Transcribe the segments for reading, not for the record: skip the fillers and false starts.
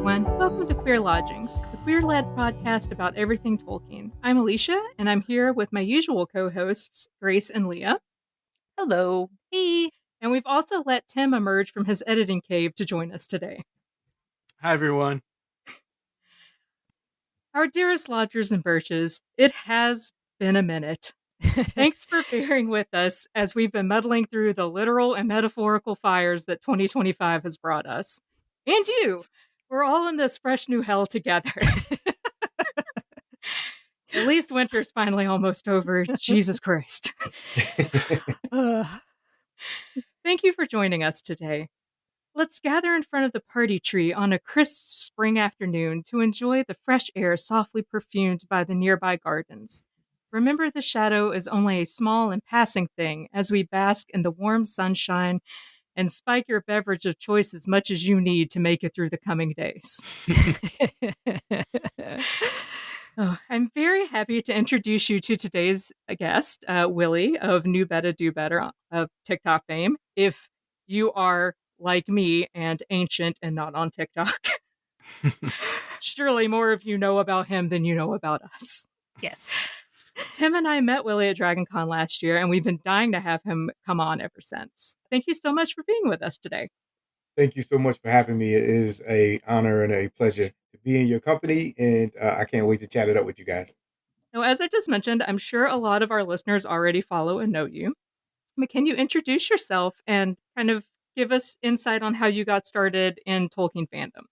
everyone. Welcome to Queer Lodgings, the queer-led podcast about everything Tolkien. I'm Alicia, and I'm here with my usual co-hosts, Grace and Leah. Hello. Hey. And we've also let Tim emerge from his editing cave to join us today. Hi, everyone. Our dearest lodgers and birches, it has been a minute. Thanks for bearing with us as we've been muddling through the literal and metaphorical fires that 2025 has brought us. And you. We're all in this fresh new hell together. At least winter's finally almost over. Jesus Christ. Thank you for joining us today. Let's gather in front of the party tree on a crisp spring afternoon to enjoy the fresh air softly perfumed by the nearby gardens. Remember, the shadow is only a small and passing thing as we bask in the warm sunshine and spike your beverage of choice as much as you need to make it through the coming days. I'm very happy to introduce you to today's guest, Willie of Knewbettadobetta of TikTok fame. If you are like me and ancient and not on TikTok, surely more of you know about him than you know about us. Yes. Tim and I met Willie at DragonCon last year, and we've been dying to have him come on ever since. Thank you so much for being with us today. Thank you so much for having me. It is an honor and a pleasure to be in your company, and I can't wait to chat it up with you guys. Now, as I just mentioned, I'm sure a lot of our listeners already follow and know you. But can you introduce yourself and kind of give us insight on how you got started in Tolkien fandom?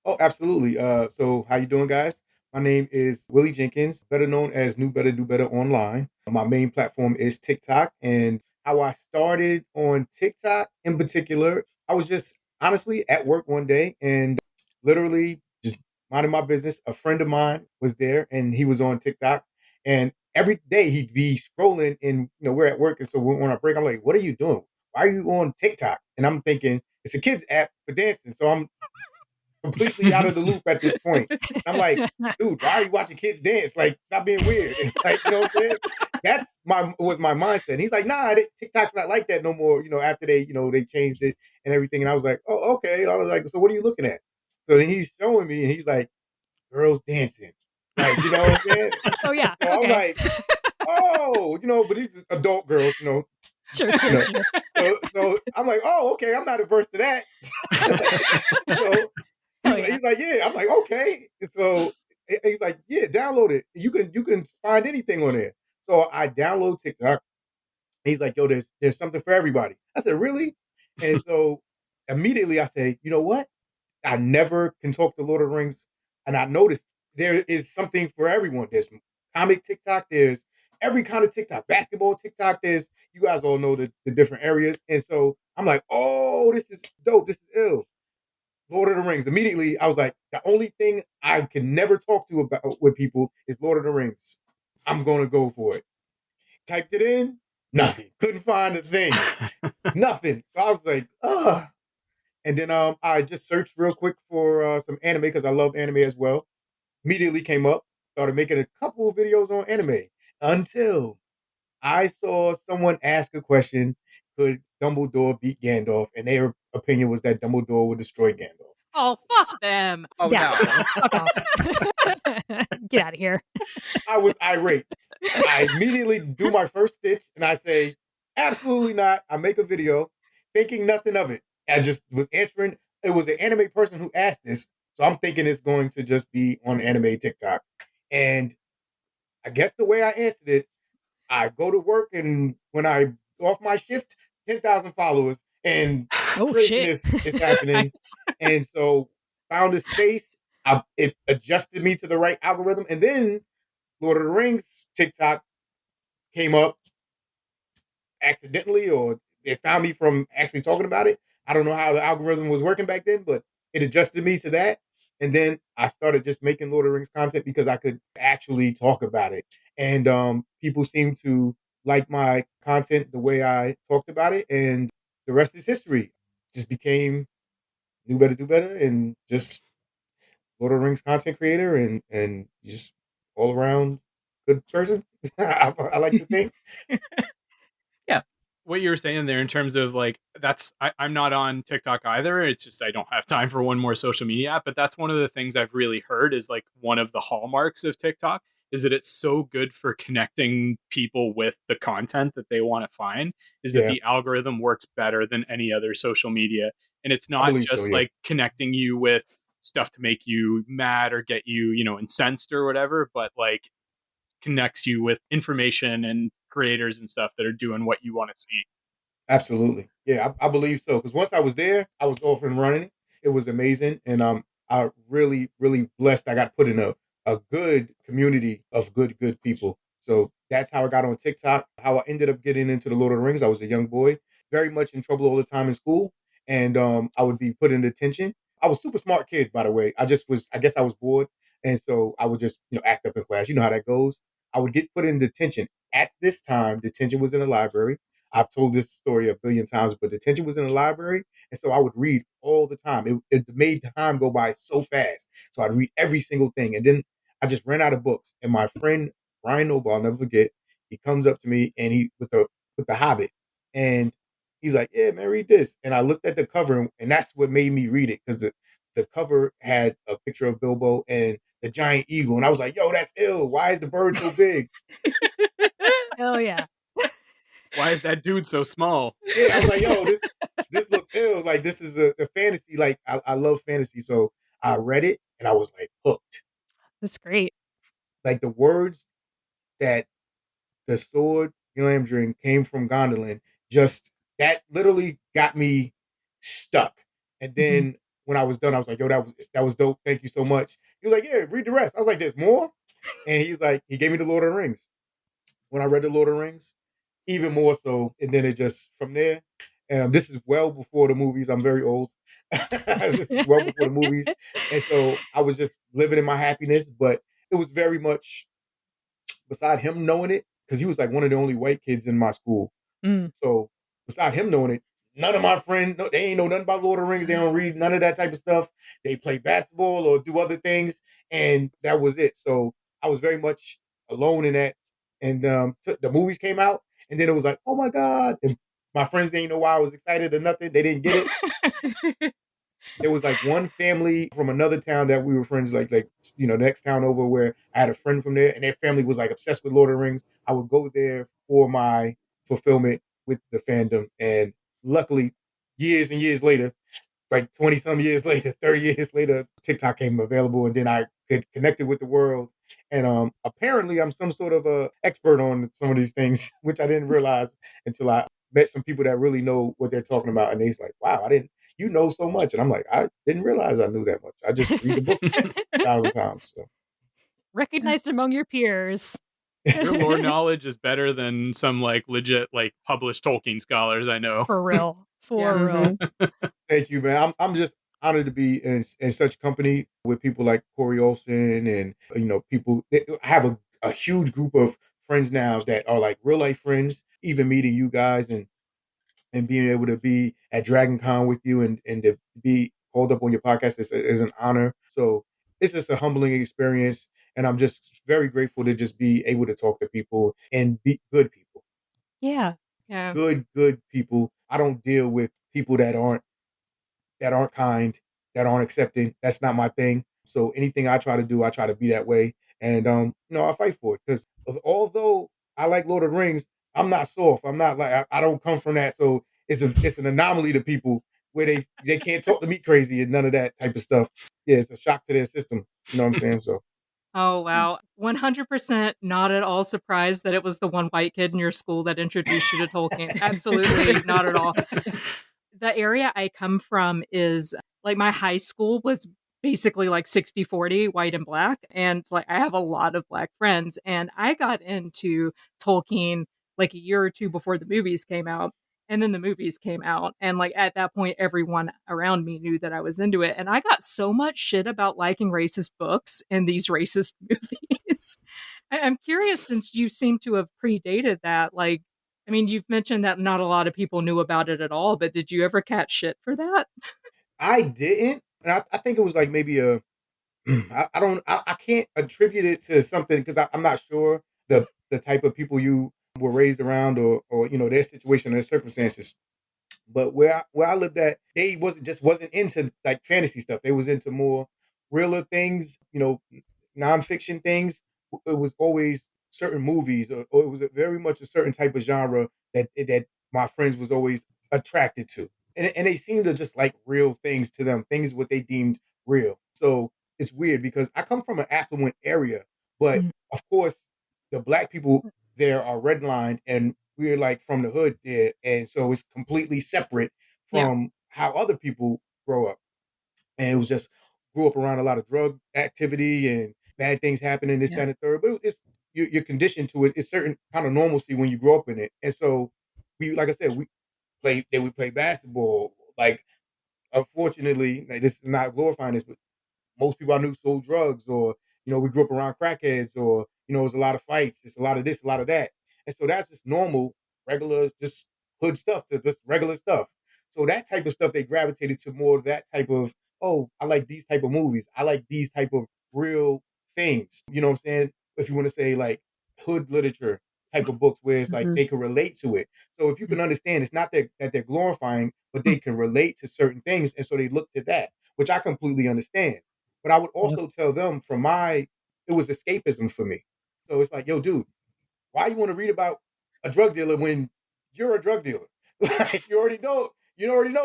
Oh, absolutely. So how you doing, guys? My name is Willie Jenkins, better known as Knewbettadobetta online. My main platform is TikTok, and how I started on TikTok in particular, I was just honestly at work one day and literally just minding my business. A friend of mine was there, and he was on TikTok, and every day he'd be scrolling, and we're at work, and so when I break, I'm like, "What are you doing? Why are you on TikTok?" And I'm thinking it's a kids app for dancing, so I'm completely out of the loop at this point. I'm like, dude, why are you watching kids dance? Like, stop being weird. Like, you know what I'm saying? That's was my mindset. And he's like, nah, TikTok's not like that no more. After they changed it and everything. And I was like, oh, okay. I was like, so what are you looking at? So then he's showing me, and he's like, girls dancing. Like, you know what I'm saying? Oh yeah. So okay. I'm like, oh, but these are adult girls, Sure. So I'm like, oh, okay, I'm not averse to that. So he's like, yeah. I'm like, okay. So he's like, yeah, download it. You can find anything on there. So I download TikTok. He's like, yo, there's something for everybody. I said, really? And so immediately I said, you know what? I never can talk to Lord of the Rings, and I noticed there is something for everyone. There's comic TikTok. There's every kind of TikTok. Basketball TikTok. You guys all know the different areas. And so I'm like, oh, this is dope. This is ill. Lord of the Rings. Immediately, I was like, the only thing I can never talk to about with people is Lord of the Rings. I'm gonna go for it. Typed it in, nothing. Couldn't find a thing. Nothing. So I was like, ugh. And then I just searched real quick for some anime because I love anime as well. Immediately came up, started making a couple of videos on anime until I saw someone ask a question: could Dumbledore beat Gandalf? And their opinion was that Dumbledore would destroy Gandalf. Oh, fuck them. Oh, Definitely. no. Fuck off. Get out of here. I was irate. I immediately do my first stitch and I say, absolutely not. I make a video thinking nothing of it. I just was answering. It was an anime person who asked this. So I'm thinking it's going to just be on anime TikTok. And I guess the way I answered it, I go to work and when I off my shift, 10,000 followers and craziness is happening. Nice. And so found a space. It adjusted me to the right algorithm. And then Lord of the Rings TikTok came up accidentally, or it found me from actually talking about it. I don't know how the algorithm was working back then, but it adjusted me to that. And then I started just making Lord of the Rings content because I could actually talk about it. And people seem to like my content the way I talked about it. And the rest is history. Just became do better, and just Lord of the Rings content creator and just all around good person. I like to think. Yeah. what you were saying there in terms of like I'm not on TikTok either. It's just I don't have time for one more social media app. But that's one of the things I've really heard is like one of the hallmarks of TikTok is that it's so good for connecting people with the content that they want to find. Is that Yeah, the algorithm works better than any other social media, and it's I not believe so. just Yeah, like connecting you with stuff to make you mad or get you incensed or whatever, but like connects you with information and creators and stuff that are doing what you want to see. absolutely. Yeah, I believe so. Because once I was there, I was off and running. It was amazing, and I really, really blessed. I got put in a good community of good people. So that's how I got on TikTok. How I ended up getting into the Lord of the Rings. I was a young boy, very much in trouble all the time in school, and I would be put in detention. I was super smart kid, by the way. I just was. I guess I was bored, and so I would just act up in class. You know how that goes. I would get put in detention. At this time, detention was in the library. I've told this story a billion times, but detention was in the library. And so I would read all the time. It made time go by so fast. So I'd read every single thing. And then I just ran out of books. And my friend, Ryan Noble, I'll never forget, he comes up to me and he with the Hobbit. And he's like, yeah, man, read this. And I looked at the cover and that's what made me read it because the cover had a picture of Bilbo and the giant eagle. And I was like, yo, that's ill. Why is the bird so big? Oh yeah. Why is that dude so small? Yeah, I was like, yo, this looks ill. Like this is a fantasy. Like I love fantasy, so I read it and I was like hooked. That's great. Like the words that the sword Glamdring came from Gondolin, just that literally got me stuck. And Mhm. then when I was done, I was like, yo, that was dope. Thank you so much. He was like, yeah, read the rest. I was like, there's more. And he's like, he gave me the Lord of the Rings. When I read the Lord of the Rings, even more so. And then it just from there. This is well before the movies. I'm very old. This is well before the movies, and so I was just living in my happiness. But it was very much beside him knowing it because he was like one of the only white kids in my school. Mm. So beside him knowing it, none of my friends, no, they ain't know nothing about Lord of the Rings. They don't read none of that type of stuff. They play basketball or do other things, and that was it. So I was very much alone in that. And the movies came out, and then it was like, oh my god! And my friends didn't know why I was excited or nothing. They didn't get it. There was like one family from another town that we were friends, like next town over where I had a friend from there, and their family was like obsessed with Lord of the Rings. I would go there for my fulfillment with the fandom, and luckily, years and years later, like 20 some years later, 30 years later, TikTok came available, and then I could connected with the world. And apparently, I'm some sort of a expert on some of these things, which I didn't realize until I met some people that really know what they're talking about. And they's like, "Wow, I didn't, you know so much." And I'm like, "I didn't realize I knew that much. I just read the books a thousand times." So Recognized among your peers. Your lore knowledge is better than some like legit like published Tolkien scholars I know. For real. For Yeah. real. thank you, man. I'm just honored to be in such company with people like Corey Olson and people. I have a huge group of friends now that are like real life friends. Even meeting you guys and being able to be at Dragon Con with you and to be called up on your podcast is an honor. So it's just a humbling experience. And I'm just very grateful to just be able to talk to people and be good people. Yeah. Yeah. Good people. I don't deal with people that aren't kind, that aren't accepting. That's not my thing. So anything I try to do, I try to be that way. And I fight for it. Because although I like Lord of the Rings, I'm not soft. I'm not like I don't come from that. So it's an anomaly to people where they can't talk to me crazy and none of that type of stuff. Yeah, it's a shock to their system. You know what I'm saying? So Oh, wow. 100% not at all surprised that it was the one white kid in your school that introduced you to Tolkien. Absolutely not at all. The area I come from is like my high school was basically like 60-40 white and black. And like I have a lot of black friends. And I got into Tolkien like a year or two before the movies came out. And then the movies came out. And like at that point, everyone around me knew that I was into it. And I got so much shit about liking racist books and these racist movies. I'm curious since you seem to have predated that. Like, I mean, you've mentioned that not a lot of people knew about it at all, but did you ever catch shit for that? I didn't. And I think it was like maybe I can't attribute it to something because I'm not sure the type of people you were raised around, or their situation, their circumstances. But where I lived at, they wasn't into like fantasy stuff. They was into more realer things, nonfiction things. It was always certain movies, or it was very much a certain type of genre that my friends was always attracted to, and they seemed to just like real things to them, things what they deemed real. So it's weird because I come from an affluent area, but Mm. of course the black people there are redlined, and we're like from the hood there, and so it's completely separate Yeah. from how other people grow up. And it was just grew up around a lot of drug activity and bad things happening, this, that, Yeah. and the third. But it's you're conditioned to it. It's certain kind of normalcy when you grow up in it. And so like I said, we play basketball. Like, unfortunately, like, this is not glorifying this, but most people I knew sold drugs, or we grew up around crackheads, or it was a lot of fights. It's a lot of this, a lot of that, and so that's just normal, regular, just hood stuff, to just regular stuff. So that type of stuff, they gravitated to more of that type of, oh, I like these type of movies, I like these type of real things. You know what I'm saying? If you want to say like hood literature type of books, where it's like Mhm. they can relate to it. So if you Mm. can understand, it's not that they're glorifying, but they can relate to certain things, and so they look to that, which I completely understand. But I would Yep. also tell them, it was escapism for me. So it's like, yo, dude, why you want to read about a drug dealer when you're a drug dealer? Like, you already know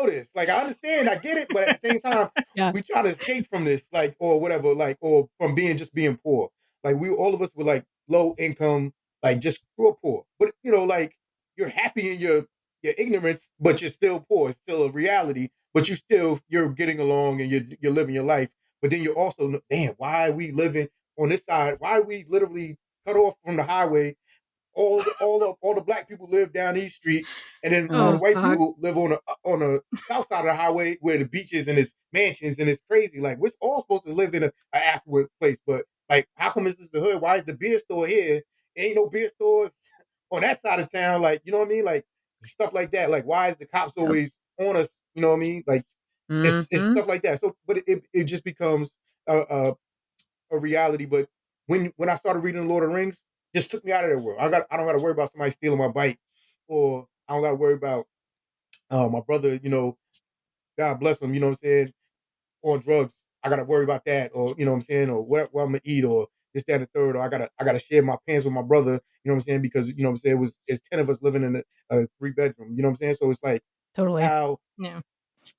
this. Like, I understand, I get it, but at the same time, Yeah. we try to escape from this, like, or whatever, like, or from being poor. Like, we all of us were like low income, like just grew up poor. But like, you're happy in your ignorance, but you're still poor. It's still a reality, but you're getting along, and you're living your life. But then you're also, damn, why are we living on this side? Why are we literally cut off from the highway? All the black people live down these streets, and then all the Mhm. Oh white God. people live on the south side of the highway, where the beaches and it's mansions, and it's crazy. Like, we're all supposed to live in a affluent place, but like, how come this is the hood? Why is the beer store here? Ain't no beer stores on that side of town. Like, you know what I mean? Like, stuff like that. Like, why is the cops Yep. always on us? You know what I mean? Like, it's Mhm. stuff like that. So, but it just becomes a reality. But when I started reading Lord of the Rings, just took me out of that world. I don't got to worry about somebody stealing my bike, or I don't got to worry about my brother. God bless him. You know what I'm saying, on drugs. I got to worry about that, or what I'm saying, or what I'm gonna eat, or this, that, and the third, or I gotta share my pants with my brother. You know what I'm saying, because what I'm saying, it's 10 of us living in a 3 bedroom. You know what I'm saying, so it's like, Totally. how Yeah.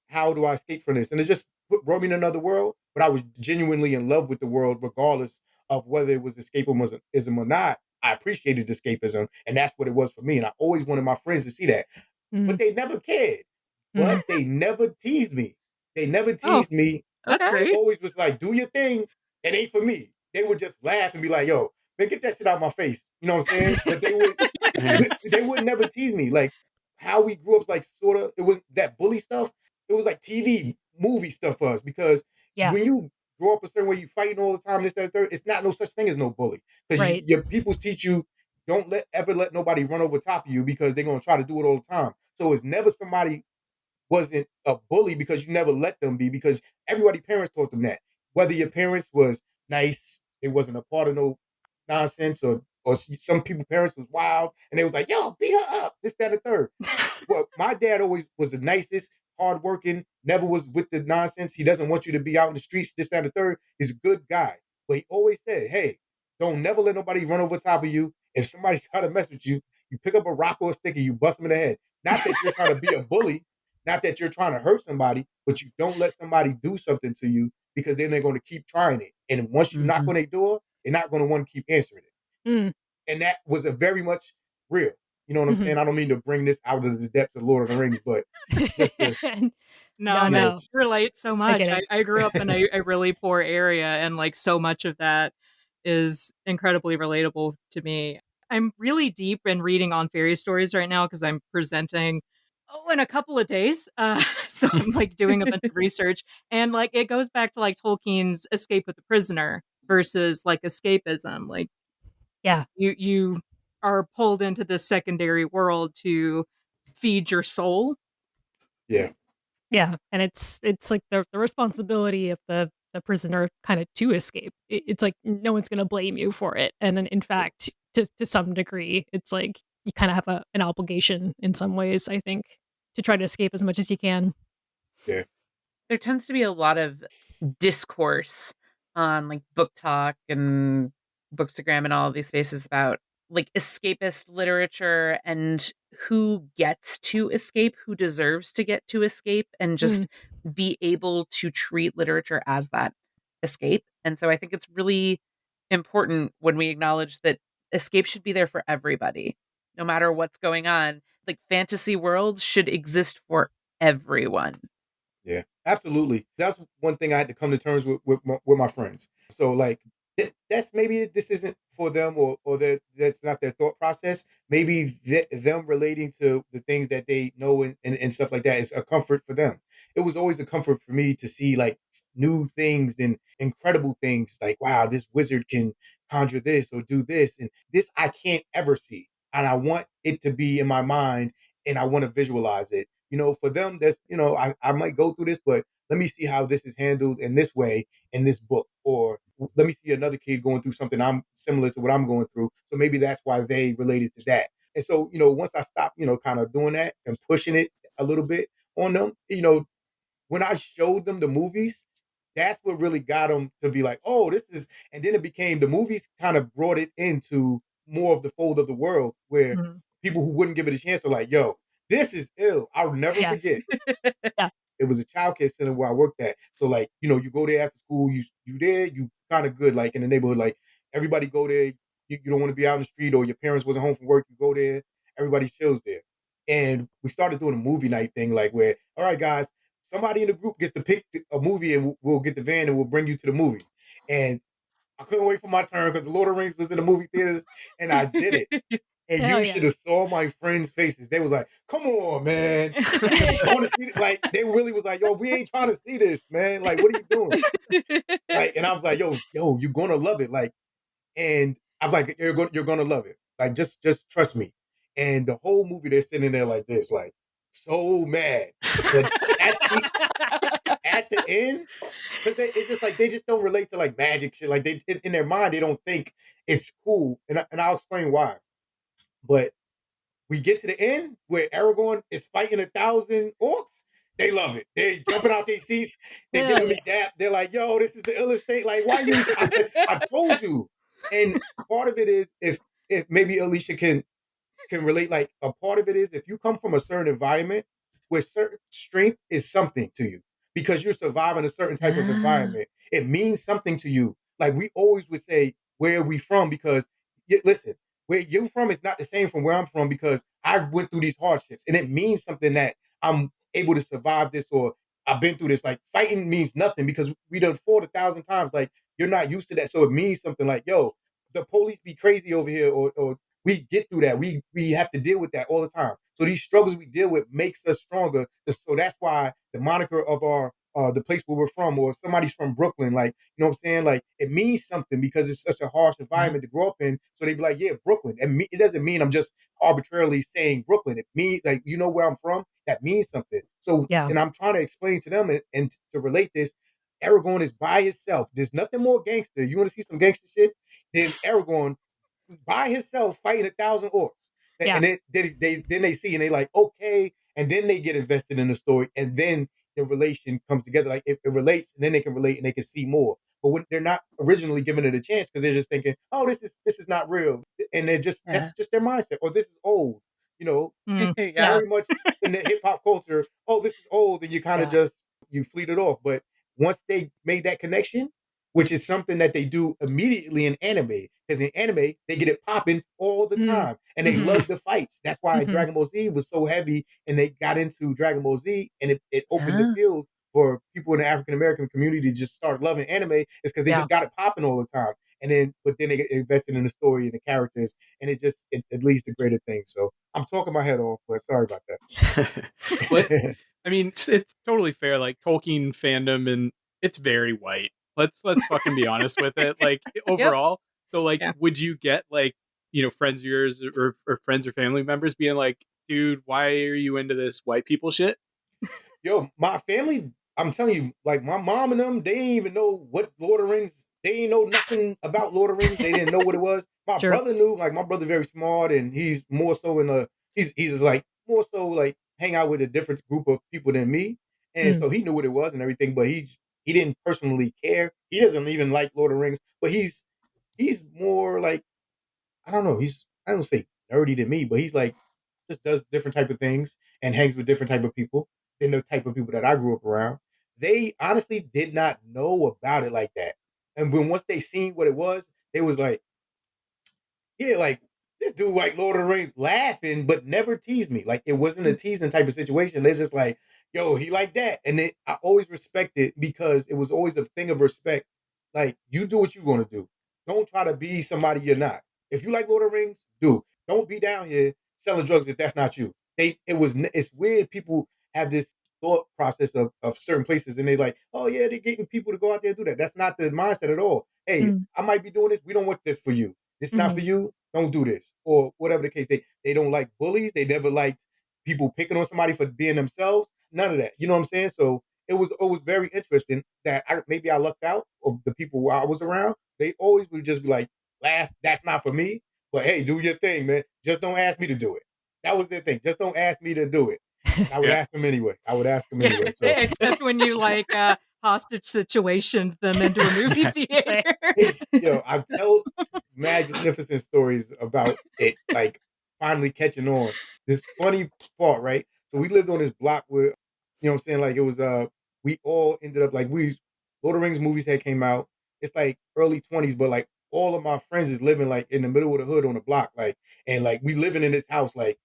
how do I escape from this? And it just brought me in another world, but I was genuinely in love with the world, regardless of whether it was escapism or not. I appreciated escapism, and that's what it was for me. And I always wanted my friends to see that, but Mhm. they never cared. Mhm. But they never teased me. They never Oh, teased me. that's Okay. They great. always was like, "Do your thing. It ain't for me." They would just laugh and be like, "Yo, man, get that shit out of my face." You know what I'm saying? But they would never tease me. Like, how we grew up, like, sort of, it was that bully stuff. It was like TV movie stuff for us, because Yeah. when you grow up a certain way, you fighting all the time, this, that, and third. It's not no such thing as no bully, because Right. your peoples teach you, don't ever let nobody run over top of you, because they're gonna try to do it all the time. So it's never somebody wasn't a bully because you never let them be, because everybody parents taught them that. Whether your parents was nice, they wasn't a part of no nonsense, or some people parents was wild and they was like, yo, beat her up, this, that, and third. Well, my dad always was the nicest, hardworking, never was with the nonsense. He doesn't want you to be out in the streets, this, that, and the third. He's a good guy. But he always said, hey, don't never let nobody run over top of you. If somebody try to mess with you, you pick up a rock or a stick and you bust them in the head. Not that you're trying to be a bully, not that you're trying to hurt somebody, but you don't let somebody do something to you, because then they're going to keep trying it. And once you knock Mhm. on their door, they're not going to want to keep answering it. Mm. And that was a very much real. You know what I'm Mhm. saying? I don't mean to bring this out of the depths of Lord of the Rings, but just to, No, No, you know, no, no. relate so I much. get it. I grew up in a really poor area, and like so much of that is incredibly relatable to me. I'm really deep in reading on fairy stories right now because I'm presenting in a couple of days. So I'm like doing a bunch of research, and like it goes back to like Tolkien's Escape with the Prisoner versus like escapism. Like Yeah. you are pulled into this secondary world to feed your soul. yeah, Yeah, and it's like the responsibility of the prisoner kinda to escape. It's like no one's gonna blame you for it, and then in yeah, fact, to some degree, it's like you kind of have an obligation in some ways, I think, to try to escape as much as you can. Yeah. There tends to be a lot of discourse on like Book Talk and Bookstagram and all of these spaces about like escapist literature and who gets to escape, who deserves to get to escape, and just be able to treat literature as that escape. And so I think it's really important when we acknowledge that escape should be there for everybody, no matter what's going on. Like fantasy worlds should exist for everyone. Yeah, absolutely. That's one thing I had to come to terms with my friends. So like that's maybe this isn't for them or that's not their thought process. Maybe them relating to the things that they know and stuff like that is a comfort for them. It was always a comfort for me to see like new things and incredible things like wow, this wizard can conjure this or do this and this I can't ever see. And I want it to be in my mind and I want to visualize it. For them, that's, I might go through this, but let me see how this is handled in this way in this book. Or let me see another kid going through something I'm similar to what I'm going through. So maybe that's why they related to that. And so, once I stopped, kind of doing that and pushing it a little bit on them, when I showed them the movies, that's what really got them to be like, oh, this is, and then it became the movies kind of brought it into more of the fold of the world where people who wouldn't give it a chance are like, yo, this is ill. I'll never forget. Yeah. It was a child care center where I worked at. So like, you go there after school, you there, you kind of good, like in the neighborhood, like everybody go there. You don't want to be out in the street or your parents wasn't home from work, you go there, everybody chills there. And we started doing a movie night thing, like where, all right, guys, somebody in the group gets to pick a movie and we'll get the van and we'll bring you to the movie. And I couldn't wait for my turn because the Lord of the Rings was in the movie theaters and I did it. And Hell you yeah. should have saw my friends' faces. They was like, come on, man. We ain't going to see it. Like, they really was like, yo, we ain't trying to see this, man. Like, what are you doing? Like, and I was like, yo, you're gonna love it. Like, and I was like, you're gonna love it. Like, just trust me. And the whole movie, they're sitting there like this, like, so mad. But at the at the end, because it's just like they just don't relate to like magic shit. Like they in their mind, they don't think it's cool. And I'll explain why. But we get to the end where Aragorn is fighting 1,000 orcs. They love it. They jumping out their seats. They're giving me dap. They're like, yo, this is the illest thing. Like, why you? I said, I told you. And part of it is if maybe Alicia can relate. Like a part of it is if you come from a certain environment where certain strength is something to you because you're surviving a certain type of environment, it means something to you. Like we always would say, where are we from? Because listen, where you're from is not the same from where I'm from because I went through these hardships and it means something that I'm able to survive this or I've been through this. Like fighting means nothing because we done fought 1,000 times. Like you're not used to that. So it means something like, yo, the police be crazy over here or we get through that. We have to deal with that all the time. So these struggles we deal with makes us stronger. So that's why the moniker of our the place where we're from, or if somebody's from Brooklyn, like you know what I'm saying, like it means something because it's such a harsh environment to grow up in. So they be like, yeah, Brooklyn. And it doesn't mean I'm just arbitrarily saying Brooklyn. It means like where I'm from. That means something. So and I'm trying to explain to them and to relate this. Aragorn is by himself. There's nothing more gangster. You want to see some gangster shit? Then Aragorn by himself fighting 1,000 orcs. Yeah. And then they see and they like, okay. And then they get invested in the story. And then the relation comes together. Like it relates and then they can relate and they can see more. But when they're not originally giving it a chance because they're just thinking, oh, this is not real. And they're just that's just their mindset. Or this is old, very much in the hip hop culture. Oh, this is old, and you kind of just you fleet it off. But once they made that connection, which is something that they do immediately in anime. Because in anime, they get it popping all the time. And they love the fights. That's why Dragon Ball Z was so heavy and they got into Dragon Ball Z and it opened the field for people in the African American community to just start loving anime is because they just got it popping all the time. And then, but then they get invested in the story and the characters, and it leads to greater things. So I'm talking my head off, but sorry about that. I mean, it's totally fair. Like Tolkien fandom, and it's very white. Let's fucking be honest with it. Like overall, so like, would you get like friends of yours or friends or family members being like, dude, why are you into this white people shit? Yo, my family, I'm telling you, like my mom and them, they didn't even know what Lord of the Rings They didn't know nothing about Lord of the Rings. They didn't know what it was. My Sure. brother knew. Like my brother, very smart, and he's more so he's just like more so like hang out with a different group of people than me, and so he knew what it was and everything. But he didn't personally care. He doesn't even like Lord of the Rings, but he's more like I don't know. I don't say nerdy to me, but he's like just does different type of things and hangs with different type of people than the type of people that I grew up around. They honestly did not know about it like that. And when once they seen what it was, they was like, yeah, like this dude like Lord of the Rings laughing, but never teased me. Like it wasn't a teasing type of situation. They're just like, yo, he like that. And I always respect it because it was always a thing of respect. Like you do what you're gonna do. Don't try to be somebody you're not. If you like Lord of the Rings, do. Don't be down here selling drugs if that's not you. It's weird people have this thought process of certain places and they like, oh yeah, they're getting people to go out there and do that. That's not the mindset at all. Hey, I might be doing this. We don't want this for you. This is not for you. Don't do this. Or whatever the case. They don't like bullies. They never liked people picking on somebody for being themselves. None of that. You know what I'm saying? So it was very interesting that maybe I lucked out of the people I was around. They always would just be like, laugh, that's not for me. But hey, do your thing, man. Just don't ask me to do it. That was their thing. Just don't ask me to do it. And I would ask them anyway. So Except when you like hostage situationed them into a movie theater. I tell magnificent stories about it, like finally catching on. This funny part, right? So we lived on this block where, you know what I'm saying? Like it was we all ended up like Lord of the Rings movies had came out. It's like early 20s, but like all of my friends is living like in the middle of the hood on the block, like, and like we living in this house, like,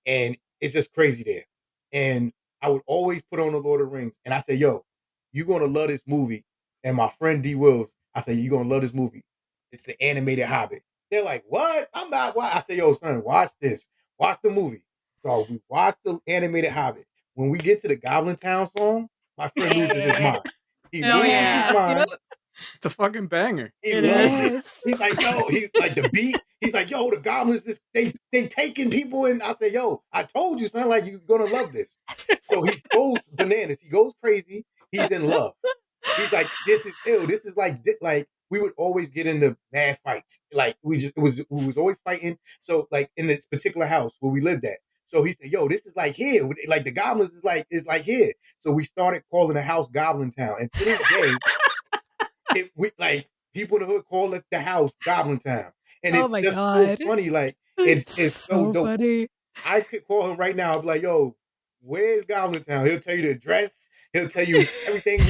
and it's just crazy there. And I would always put on the Lord of the Rings, and I say, "Yo, you're gonna love this movie." And my friend D Wills, I say, "You're gonna love this movie. It's the animated Hobbit." They're like, "What? I'm not." Why? I say, "Yo, son, watch this. Watch the movie." So we watched the animated Hobbit. When we get to the Goblin Town song, my friend loses his mind. He Hell loses his yeah. mind. It's a fucking banger. He It loves it. is. He's like, yo, he's like the beat. He's like, yo, the goblins, they taking people. And I say, yo, I told you, son, like you're gonna love this. So he goes bananas. He goes crazy. He's in love. He's like, this is ill. This is like we would always get into mad fights. Like we was always fighting. So like in this particular house where we lived at. So he said, yo, this is like here. Like the goblins is like here. So we started calling the house Goblin Town. And to this day, we like people in the hood call it the house Goblin Town, and Oh it's my just so god. funny. Like it's so So dope. funny. I could call him right now. I'd be like, "Yo, where's Goblin Town?" He'll tell you the address. He'll tell you everything.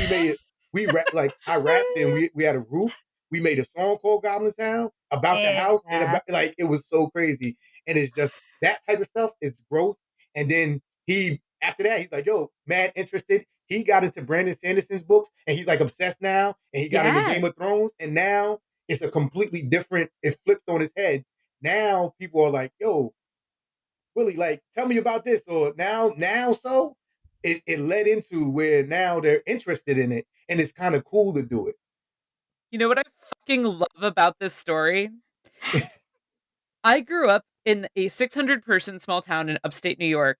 Like I rapped and we had a group. We made a song called Goblin Town about the house and Yeah. about like it was so crazy. And it's just that type of stuff is growth. And then he after that he's like, "Yo, mad interested." He got into Brandon Sanderson's books and he's like obsessed now. And he got into Yeah. Game of Thrones and now it's a completely different. It flipped on his head. Now people are like, "Yo, Willie, like, tell me about this." Or now, so it led into where now they're interested in it, and it's kind of cool to do it. You know what I fucking love about this story? I grew up in a 600-person small town in upstate New York,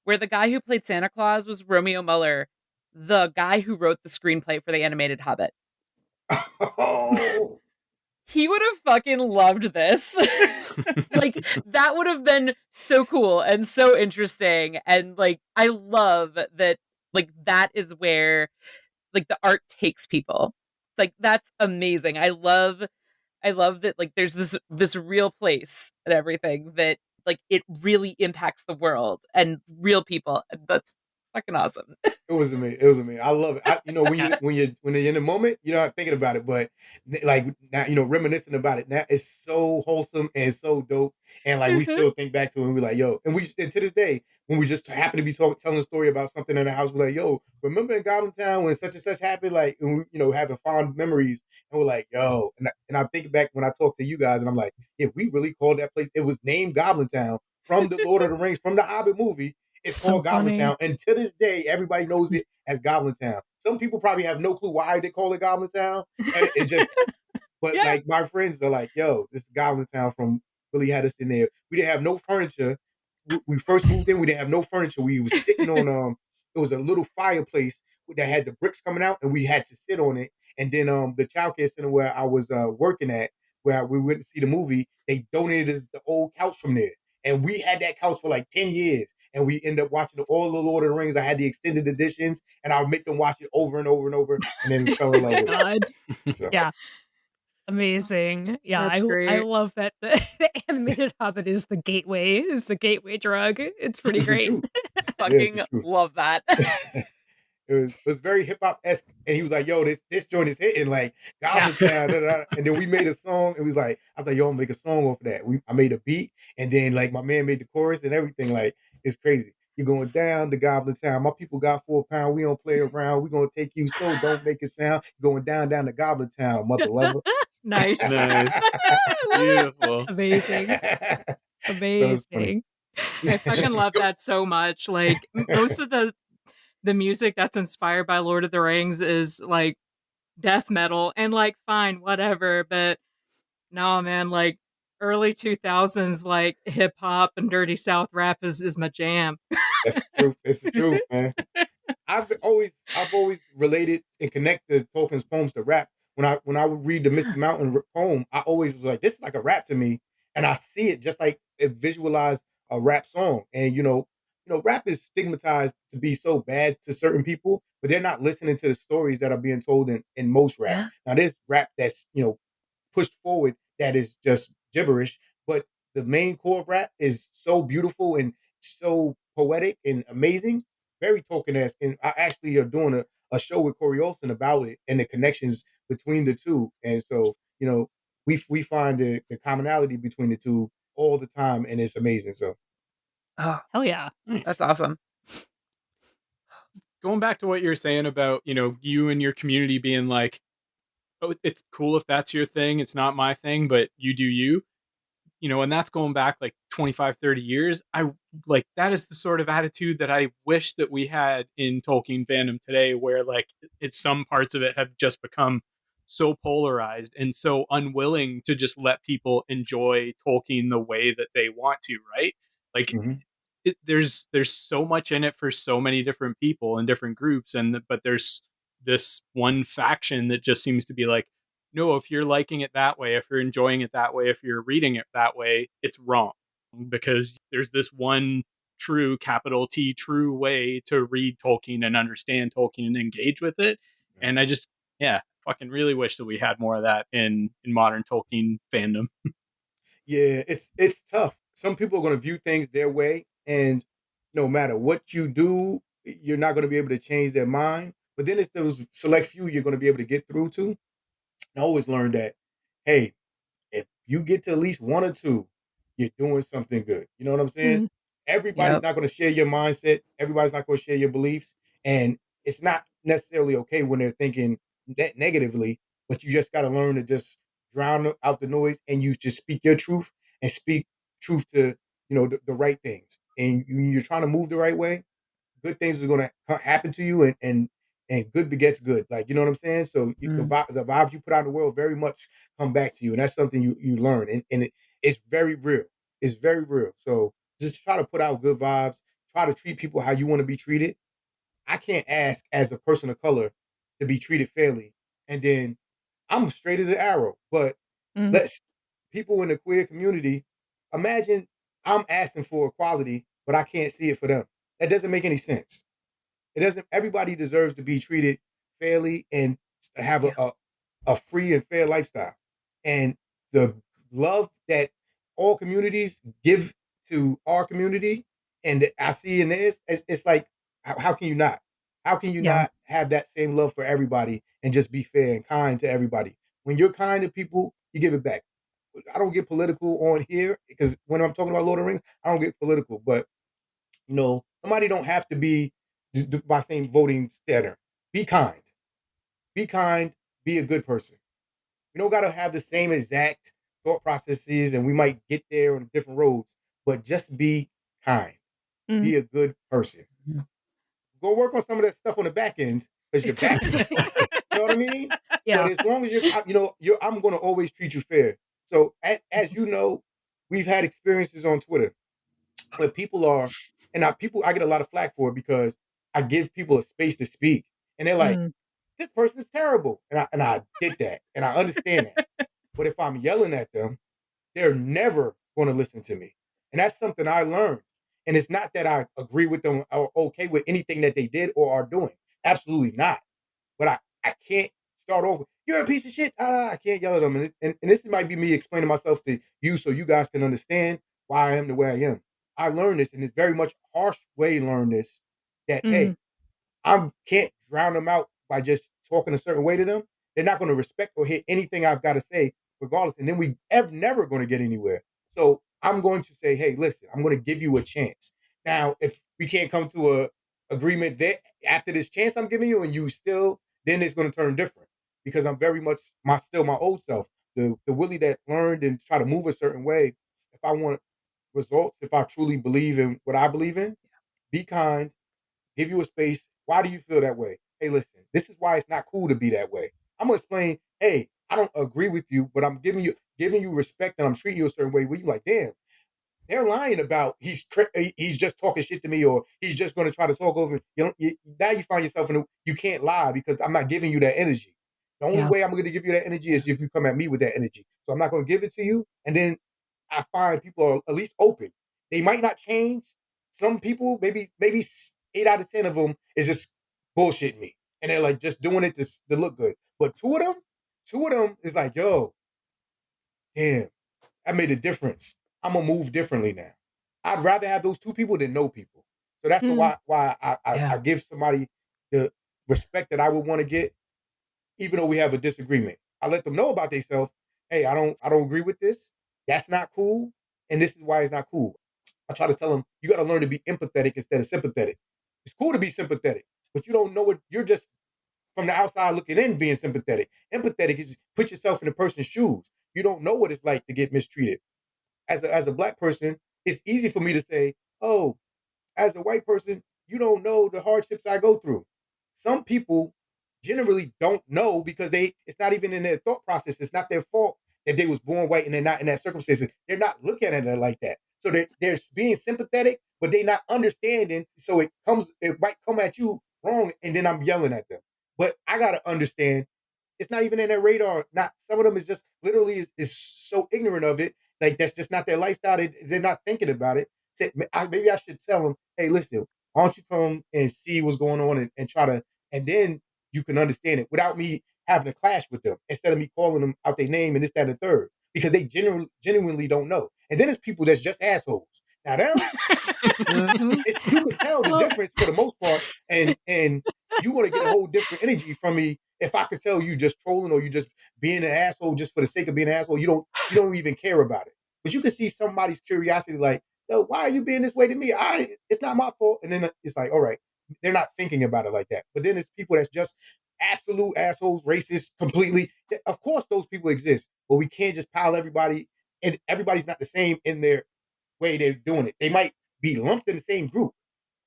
where the guy who played Santa Claus was Romeo Muller, the guy who wrote the screenplay for the animated Hobbit. Oh, He would have fucking loved this. Like, that would have been so cool and so interesting. And, like, I love that, like, that is where, like, the art takes people. Like, that's amazing. I love that, like, there's this real place and everything that, like, it really impacts the world and real people. And that's fucking awesome. it was amazing. It was amazing. I love it. When you're in the moment, you're not thinking about it, but like now, reminiscing about it now, it's so wholesome and so dope. And like we still think back to it and we're like, yo, and to this day, when we just happen to be telling a story about something in the house, we're like, yo, remember in Goblin Town when such and such happened? Like, and we, having fond memories, and we're like, yo, and I think back when I talk to you guys, and I'm like, yeah, we really called that place. It was named Goblin Town from the Lord of the Rings, from the Hobbit movie. It's So called Goblin funny. Town, and to this day, everybody knows it as Goblin Town. Some people probably have no clue why they call it Goblin Town, and it just. But Yeah. like my friends are like, "Yo, this is Goblin Town from really had us in there. We didn't have no furniture. We first moved in. We didn't have no furniture. We was sitting on it was a little fireplace that had the bricks coming out, and we had to sit on it. And then the child care center where I was working at, where we went to see the movie, they donated us the old couch from there. And we had that couch for like 10 years. And we ended up watching all the Lord of the Rings. I had the extended editions, and I would make them watch it over and over and over, and then fell in love with it. God. So Yeah. Amazing. Yeah, That's I great. love that the animated Hobbit is the gateway drug. It's pretty it's the great. truth. Yeah, it's Fucking the truth. love that. It was very hip hop esque, and he was like, "Yo, this joint is hitting like Goblin Town." Da, da, da. And then we made a song, and I was like, "Yo, I'm gonna make a song off of that." I made a beat, and then like my man made the chorus and everything. Like it's crazy. You're going down to Goblin Town. My people got 4 pounds. We don't play around. We gonna take you, so don't make it sound. You're going down to Goblin Town, mother lover. Nice. Nice. I love it. Beautiful. Amazing. So it's funny. Amazing. I fucking love that so much. Like most of the music that's inspired by Lord of the Rings is like death metal, and like fine, whatever, but no, man, like early 2000s like hip hop and dirty south rap is my jam. That's the truth. It's the truth, man. I've always related and connected Tolkien's poems to rap. When I would read the Misty Mountain poem, I always was like, this is like a rap to me, and I see it just like it visualized a rap song. And rap is stigmatized to be so bad to certain people, but they're not listening to the stories that are being told in most rap. Yeah. Now, there's rap that's pushed forward that is just gibberish, but the main core of rap is so beautiful and so poetic and amazing, very Tolkien-esque. And I actually are doing a show with Corey Olson about it and the connections between the two. And so, we find the commonality between the two all the time, and it's amazing. So Oh, Hell yeah. Nice. that's awesome. Going back to what you're saying about, you and your community being like, oh, it's cool if that's your thing. It's not my thing, but you do you. And that's going back like 25, 30 years. I like that is the sort of attitude that I wish that we had in Tolkien fandom today, where like it's some parts of it have just become so polarized and so unwilling to just let people enjoy Tolkien the way that they want to, right? Like mhm. there's so much in it for so many different people and different groups, but there's this one faction that just seems to be like, no, if you're liking it that way, if you're enjoying it that way, if you're reading it that way, it's wrong, because there's this one true, capital T, true way to read Tolkien and understand Tolkien and engage with it. And I just, yeah, fucking really wish that we had more of that in modern Tolkien fandom. Yeah, it's tough. Some people are going to view things their way, and no matter what you do, you're not going to be able to change their mind. But then it's those select few you're going to be able to get through to. And I always learned that, hey, if you get to at least one or two, you're doing something good. You know what I'm saying? Mm. Everybody's Yep. not going to share your mindset. Everybody's not going to share your beliefs, and it's not necessarily okay when they're thinking negatively. But you just got to learn to just drown out the noise, and you just speak your truth and speak truth to the right things. And you're trying to move the right way, good things are going to happen to you, and good begets good. Like, you know what I'm saying? So Mm. the vibes you put out in the world very much come back to you, and that's something you learn, and it's very real. It's very real. So just try to put out good vibes. Try to treat people how you want to be treated. I can't ask as a person of color to be treated fairly, and then I'm straight as an arrow. But Mm. let's people in the queer community imagine I'm asking for equality, but I can't see it for them. That doesn't make any sense. It doesn't. Everybody deserves to be treated fairly and have Yeah. a free and fair lifestyle. And the love that all communities give to our community, and that I see in this, it's like, how can you not? How can you Yeah. not have that same love for everybody and just be fair and kind to everybody? When you're kind to people, you give it back. I don't get political on here because when I'm talking about Lord of the Rings, I don't get political, but somebody don't have to be my same voting standard. Be kind. Be kind. Be a good person. We don't got to have the same exact thought processes, and we might get there on different roads, but just be kind. Mm. Be a good person. Mhm. Go work on some of that stuff on the back end because your back is fine. You know what I mean? But Yeah. as long as I'm going to always treat you fair. So as you know, we've had experiences on Twitter where people are, and I get a lot of flack for it because I give people a space to speak, and they're like, Mm. this person's terrible. And I did that. And I understand that. But if I'm yelling at them, they're never going to listen to me. And that's something I learned. And it's not that I agree with them or okay with anything that they did or are doing. Absolutely not. But I can't start over. You're a piece of shit. I can't yell at them. And this might be me explaining myself to you so you guys can understand why I am the way I am. I learned this, and it's very much harsh way learned this, that, Mm. hey, I can't drown them out by just talking a certain way to them. They're not going to respect or hear anything I've got to say, regardless. And then we never going to get anywhere. So I'm going to say, hey, listen, I'm going to give you a chance. Now, if we can't come to a agreement that after this chance I'm giving you, and you still, then it's going to turn different because I'm very much still my old self, the Willie that learned and try to move a certain way. If I want results, if I truly believe in what I believe in, be kind, give you a space. Why do you feel that way? Hey, listen, this is why it's not cool to be that way. I'm gonna explain, hey, I don't agree with you, but I'm giving you respect and I'm treating you a certain way where you like, damn, they're lying about he's just talking shit to me or he's just gonna try to talk over me. Now you find yourself you can't lie because I'm not giving you that energy. The only Yeah. way I'm gonna give you that energy is if you come at me with that energy. So I'm not gonna give it to you. And then I find people are at least open. They might not change. Some people, maybe 8 out of 10 of them is just bullshitting me, and they're like just doing it to look good. But two of them is like, yo, damn, that made a difference. I'm gonna move differently now. I'd rather have those two people than no people. So that's the Mm. why I Yeah. give somebody the respect that I would want to get, even though we have a disagreement. I let them know about themselves. Hey, I don't agree with this. That's not cool, and this is why it's not cool. I try to tell them you got to learn to be empathetic instead of sympathetic. It's cool to be sympathetic, but you don't know what you're just from the outside looking in being sympathetic. Empathetic is put yourself in the person's shoes. You don't know what it's like to get mistreated. As a black person, it's easy for me to say, "Oh, as a white person, you don't know the hardships I go through." Some people generally don't know because it's not even in their thought process. It's not their fault that they was born white and they're not in that circumstances. They're not looking at it like that. So they're being sympathetic, but they're not understanding. So it might come at you wrong, and then I'm yelling at them. But I gotta understand it's not even in their radar. Not some of them is just literally is so ignorant of it. Like that's just not their lifestyle. They're not thinking about it. Say, maybe I should tell them, hey, listen, why don't you come and see what's going on and try to, and then you can understand it without me having a clash with them instead of me calling them out their name and this, that, and the third, because they genuinely don't know. And then it's people that's just assholes. Now them, Mhm. you could tell the Well, difference for the most part, and you're gonna get a whole different energy from me if I could tell you just trolling or you just being an asshole just for the sake of being an asshole. You don't even care about it. But you can see somebody's curiosity, like, yo, why are you being this way to me? It's not my fault. And then it's like, all right, they're not thinking about it like that. But then it's people that's just absolute assholes, racist, completely. Of course, those people exist, but we can't just pile everybody. And everybody's not the same in their way they're doing it. They might be lumped in the same group,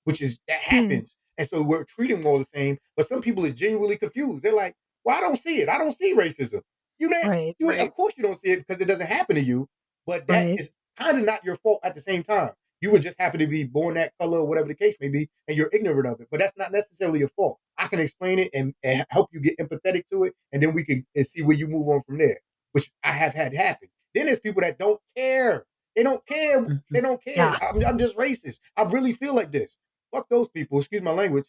which is that hmm. happens. And so we're treating them all the same. But some people are genuinely confused. They're like, well, I don't see it. I don't see racism. You know, Right. of Right. course you don't see it because it doesn't happen to you. But that Right. is kind of not your fault at the same time. You would just happen to be born that color or whatever the case may be, and you're ignorant of it. But that's not necessarily your fault. I can explain it and help you get empathetic to it, and then we can see where you move on from there, which I have had happen. Then there's people that don't care. They don't care. They Mhm. don't care. Yeah. I'm just racist. I really feel like this. Fuck those people. Excuse my language.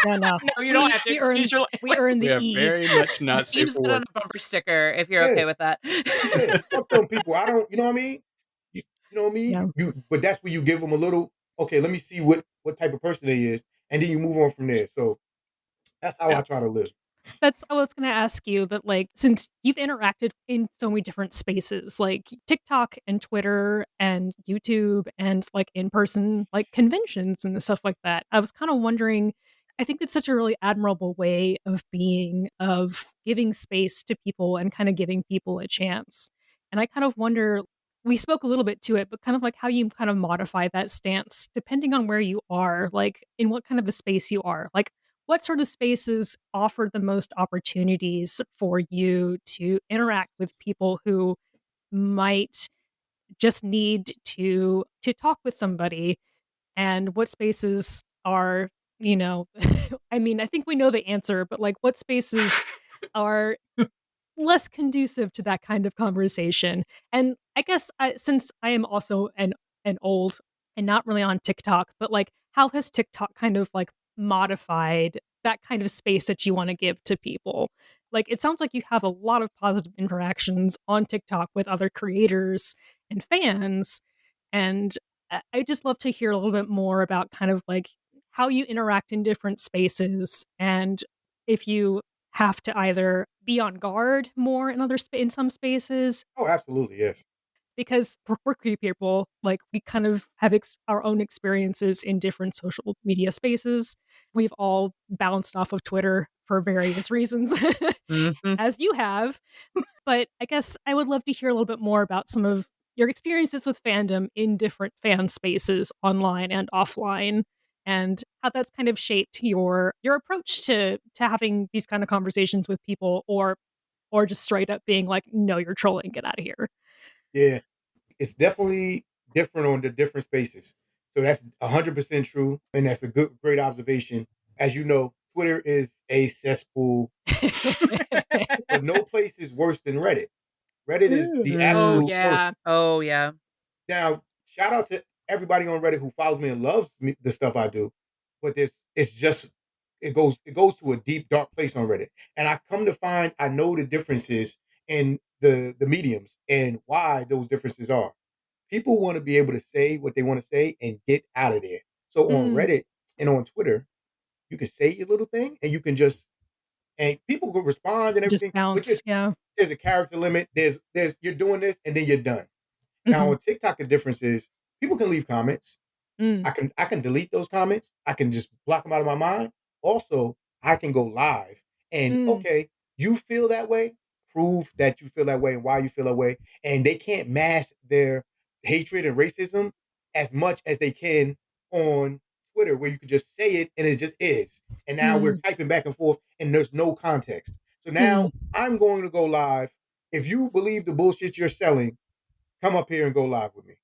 Yeah. No. No, you don't have to We earn excuse your we language. earn We the are E. very much not safe Use for that on work. a bumper sticker if you're Yeah, okay with that. yeah. Fuck them people. I don't. You know what I mean? You know what I mean? Yeah. But that's where you give them a little. Okay, let me see what type of person they is, and then you move on from there. So that's how Yeah. I try to live. That's I was gonna ask you that, like, since you've interacted in so many different spaces, like TikTok and Twitter and YouTube and like in person, like conventions and stuff like that. I was kind of wondering, I think it's such a really admirable way of being, of giving space to people and kind of giving people a chance. And I kind of wonder, we spoke a little bit to it, but kind of like how you kind of modify that stance depending on where you are, like in what kind of a space you are. Like what sort of spaces offer the most opportunities for you to interact with people who might just need to talk with somebody, and what spaces are you know, I mean, I think we know the answer, but like what spaces are less conducive to that kind of conversation? And I guess since I am also an old and not really on TikTok, but like how has TikTok kind of like modified that kind of space that you want to give to people? Like it sounds like you have a lot of positive interactions on TikTok with other creators and fans. And I just love to hear a little bit more about kind of like how you interact in different spaces and if you have to either be on guard more in in some spaces Oh, absolutely, yes. because we're queer people, like we kind of have our own experiences in different social media spaces. We've all bounced off of Twitter for various reasons, Mhm. as you have. But I guess I would love to hear a little bit more about some of your experiences with fandom in different fan spaces online and offline and how that's kind of shaped your approach to having these kind of conversations with people or just straight up being like, no, you're trolling, get out of here. Yeah, it's definitely different on the different spaces. So that's 100% true, and that's a great observation. As you know, Twitter is a cesspool, but no place is worse than Reddit. Reddit is the Oh, absolute worst. yeah. oh, yeah. Now, shout out to everybody on Reddit who follows me and loves me, the stuff I do, but it's just it goes to a deep dark place on Reddit, and I come to find I know the differences in the mediums and why those differences are. People want to be able to say what they want to say and get out of there. So on Mm, Reddit and on Twitter, you can say your little thing and you can just and people will respond and just everything, but bounce. Yeah. there's a character limit. There's you're doing this and then you're done. Now Hmm. on TikTok, the difference is people can leave comments. Mm, I can delete those comments. I can just block them out of my mind. Also, I can go live and mm, okay, you feel that way. Prove that you feel that way and why you feel that way. And they can't mask their hatred and racism as much as they can on Twitter, where you can just say it and it just is. And now we're mm, typing back and forth and there's no context. So mm, now I'm going to go live. If you believe the bullshit you're selling, come up here and go live with me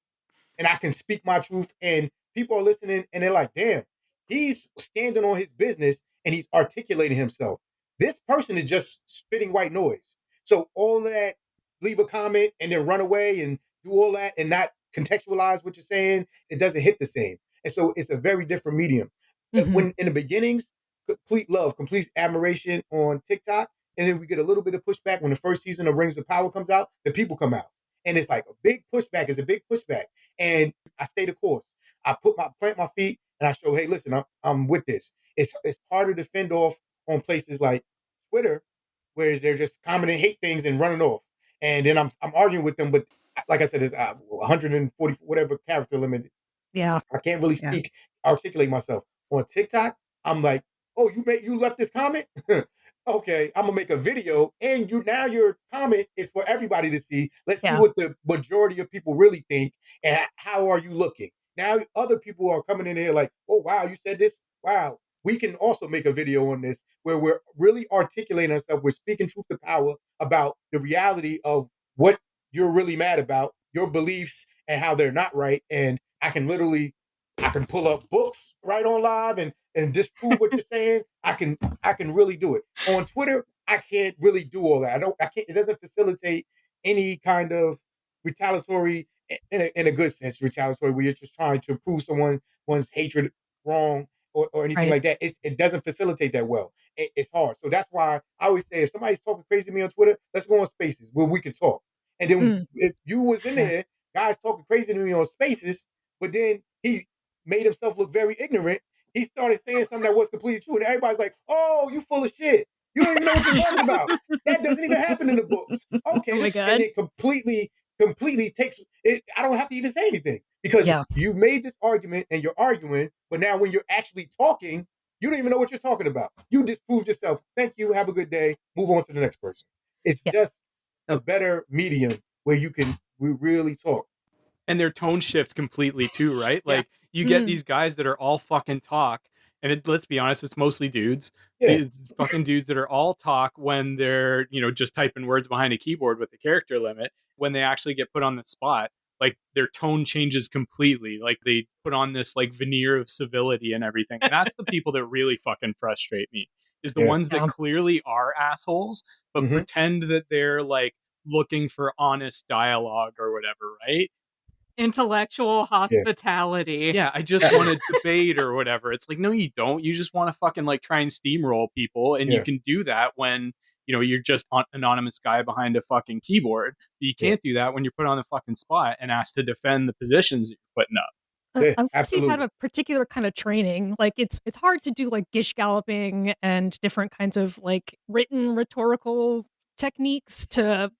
and I can speak my truth. And people are listening and they're like, damn, he's standing on his business and he's articulating himself. This person is just spitting white noise. So all that, leave a comment and then run away and do all that and not contextualize what you're saying, it doesn't hit the same. And so it's a very different medium. mhm, When in the beginnings, complete love, complete admiration on TikTok, and then we get a little bit of pushback when the first season of Rings of Power comes out, the people come out. And it's like a big pushback is a big pushback. And I stay the course. I plant my feet and I show, hey, listen, I'm with this. It's harder to fend off on places like Twitter, where they're just commenting hate things and running off. And then I'm arguing with them, but like I said, there's 140 whatever character limit. yeah. I can't really Yeah. articulate myself. On TikTok, I'm like, oh, you left this comment? Okay, I'm gonna make a video, and your comment is for everybody to see. Let's see Yeah. what the majority of people really think, and how are you looking? Now, other people are coming in here like, oh wow, you said this. Wow, we can also make a video on this where we're really articulating ourselves. We're speaking truth to power about the reality of what you're really mad about, your beliefs, and how they're not right. And I can pull up books right on live and disprove what you're saying. I can really do it. On Twitter, I can't really do all that. I can't, it doesn't facilitate any kind of retaliatory in a good sense, retaliatory where you're just trying to prove someone's hatred wrong or anything Right. like that. It doesn't facilitate that well. It's hard. So that's why I always say if somebody's talking crazy to me on Twitter, let's go on spaces where we can talk. And then Mm, if you was in yeah. there, guys talking crazy to me on spaces, but then he made himself look very ignorant. He started saying something that was completely true, and everybody's like, "Oh, you full of shit. You don't even know what you're talking about. That doesn't even happen in the books." Oh Okay, my this and god. it completely takes it. I don't have to even say anything because Yeah. you made this argument and you're arguing, but now when you're actually talking, you don't even know what you're talking about. You disproved yourself. Thank you. Have a good day. Move on to the next person. It's Yeah. just a Oh, better medium where we really talk. And their tone shift completely too, right? Yeah. Like you get Mm, these guys that are all fucking talk, and let's be honest, it's mostly dudes. Yeah. These fucking dudes that are all talk when they're just typing words behind a keyboard with the character limit. When they actually get put on the spot, like their tone changes completely. Like they put on this like veneer of civility and everything. And that's the people that really fucking frustrate me, is the Yeah. ones that clearly are assholes, but pretend that they're like looking for honest dialogue or whatever, right? Intellectual hospitality. Yeah, I just want to debate or whatever. It's like, no, you don't. You just want to fucking like try and steamroll people. And you can do that when, you're just an anonymous guy behind a fucking keyboard. But you can't do that when you're put on the fucking spot and asked to defend the positions that you're putting up. Unless you have a particular kind of training, like it's hard to do like gish galloping and different kinds of like written rhetorical techniques to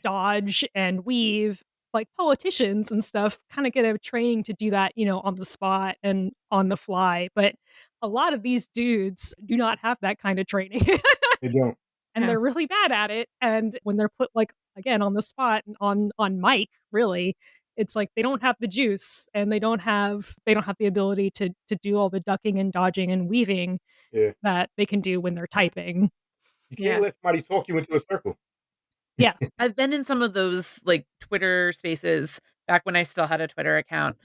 dodge and weave. Like politicians and stuff kind of get a training to do that, on the spot and on the fly. But a lot of these dudes do not have that kind of training. They don't. And they're really bad at it. And when they're put like again on the spot and on mic, really, it's like they don't have the juice and they don't have the ability to do all the ducking and dodging and weaving that they can do when they're typing. You can't let somebody talk you into a circle. Yeah. I've been in some of those like Twitter spaces back when I still had a Twitter account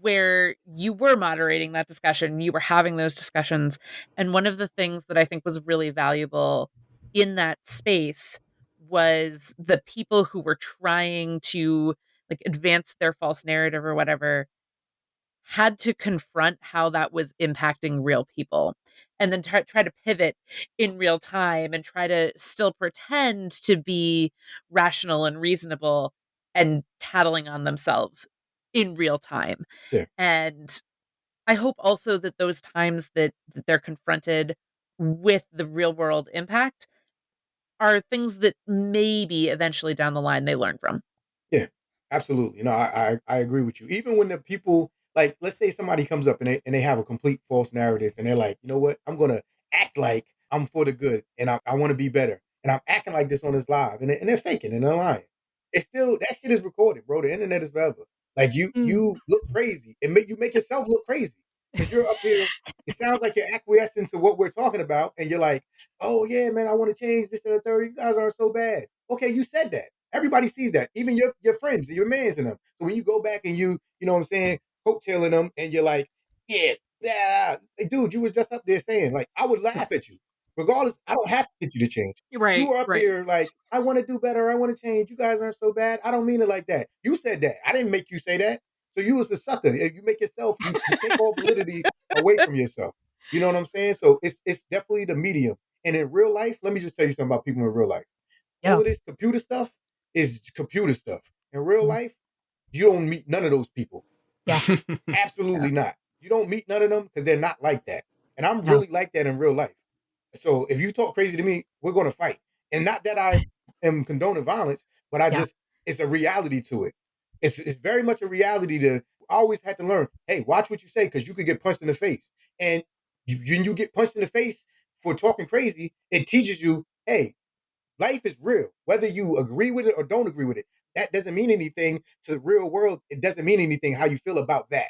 where you were moderating that discussion, you were having those discussions. And one of the things that I think was really valuable in that space was the people who were trying to like advance their false narrative or whatever had to confront how that was impacting real people and then try to pivot in real time and try to still pretend to be rational and reasonable and tattling on themselves in real time. Yeah. And I hope also that those times that they're confronted with the real world impact are things that maybe eventually down the line they learn from. Yeah, absolutely. No, I agree with you. Even when the people, like, let's say somebody comes up and they have a complete false narrative and they're like, you know what, I'm gonna act like I'm for the good and I want to be better. And I'm acting like this on this live and they're faking and they're lying. It's still, that shit is recorded, bro. The internet is forever. Like you look crazy. You make yourself look crazy. Because you're up here, it sounds like you're acquiescing to what we're talking about, and you're like, oh yeah, man, I want to change this and the third. You guys aren't so bad. Okay, you said that. Everybody sees that, even your friends and your mans and them. So when you go back and you know what I'm saying, coattailing them, and you're like, yeah, like, dude, you was just up there saying, like, I would laugh at you. Regardless, I don't have to get you to change. Right. You were up here like, I want to do better, I want to change. You guys aren't so bad. I don't mean it like that. You said that. I didn't make you say that. So you was a sucker. If you make yourself, you take all validity away from yourself. You know what I'm saying? So it's definitely the medium. And in real life, let me just tell you something about people in real life. All of this computer stuff is computer stuff. In real life, you don't meet none of those people. Yeah. Absolutely not. You don't meet none of them because they're not like that. And I'm really like that in real life. So if you talk crazy to me, we're going to fight. And not that I am condoning violence, but it's a reality to it. It's very much a reality to, I always had to learn, hey, watch what you say because you could get punched in the face. And when you get punched in the face for talking crazy, it teaches you, hey, life is real. Whether you agree with it or don't agree with it, that doesn't mean anything to the real world. It doesn't mean anything how you feel about that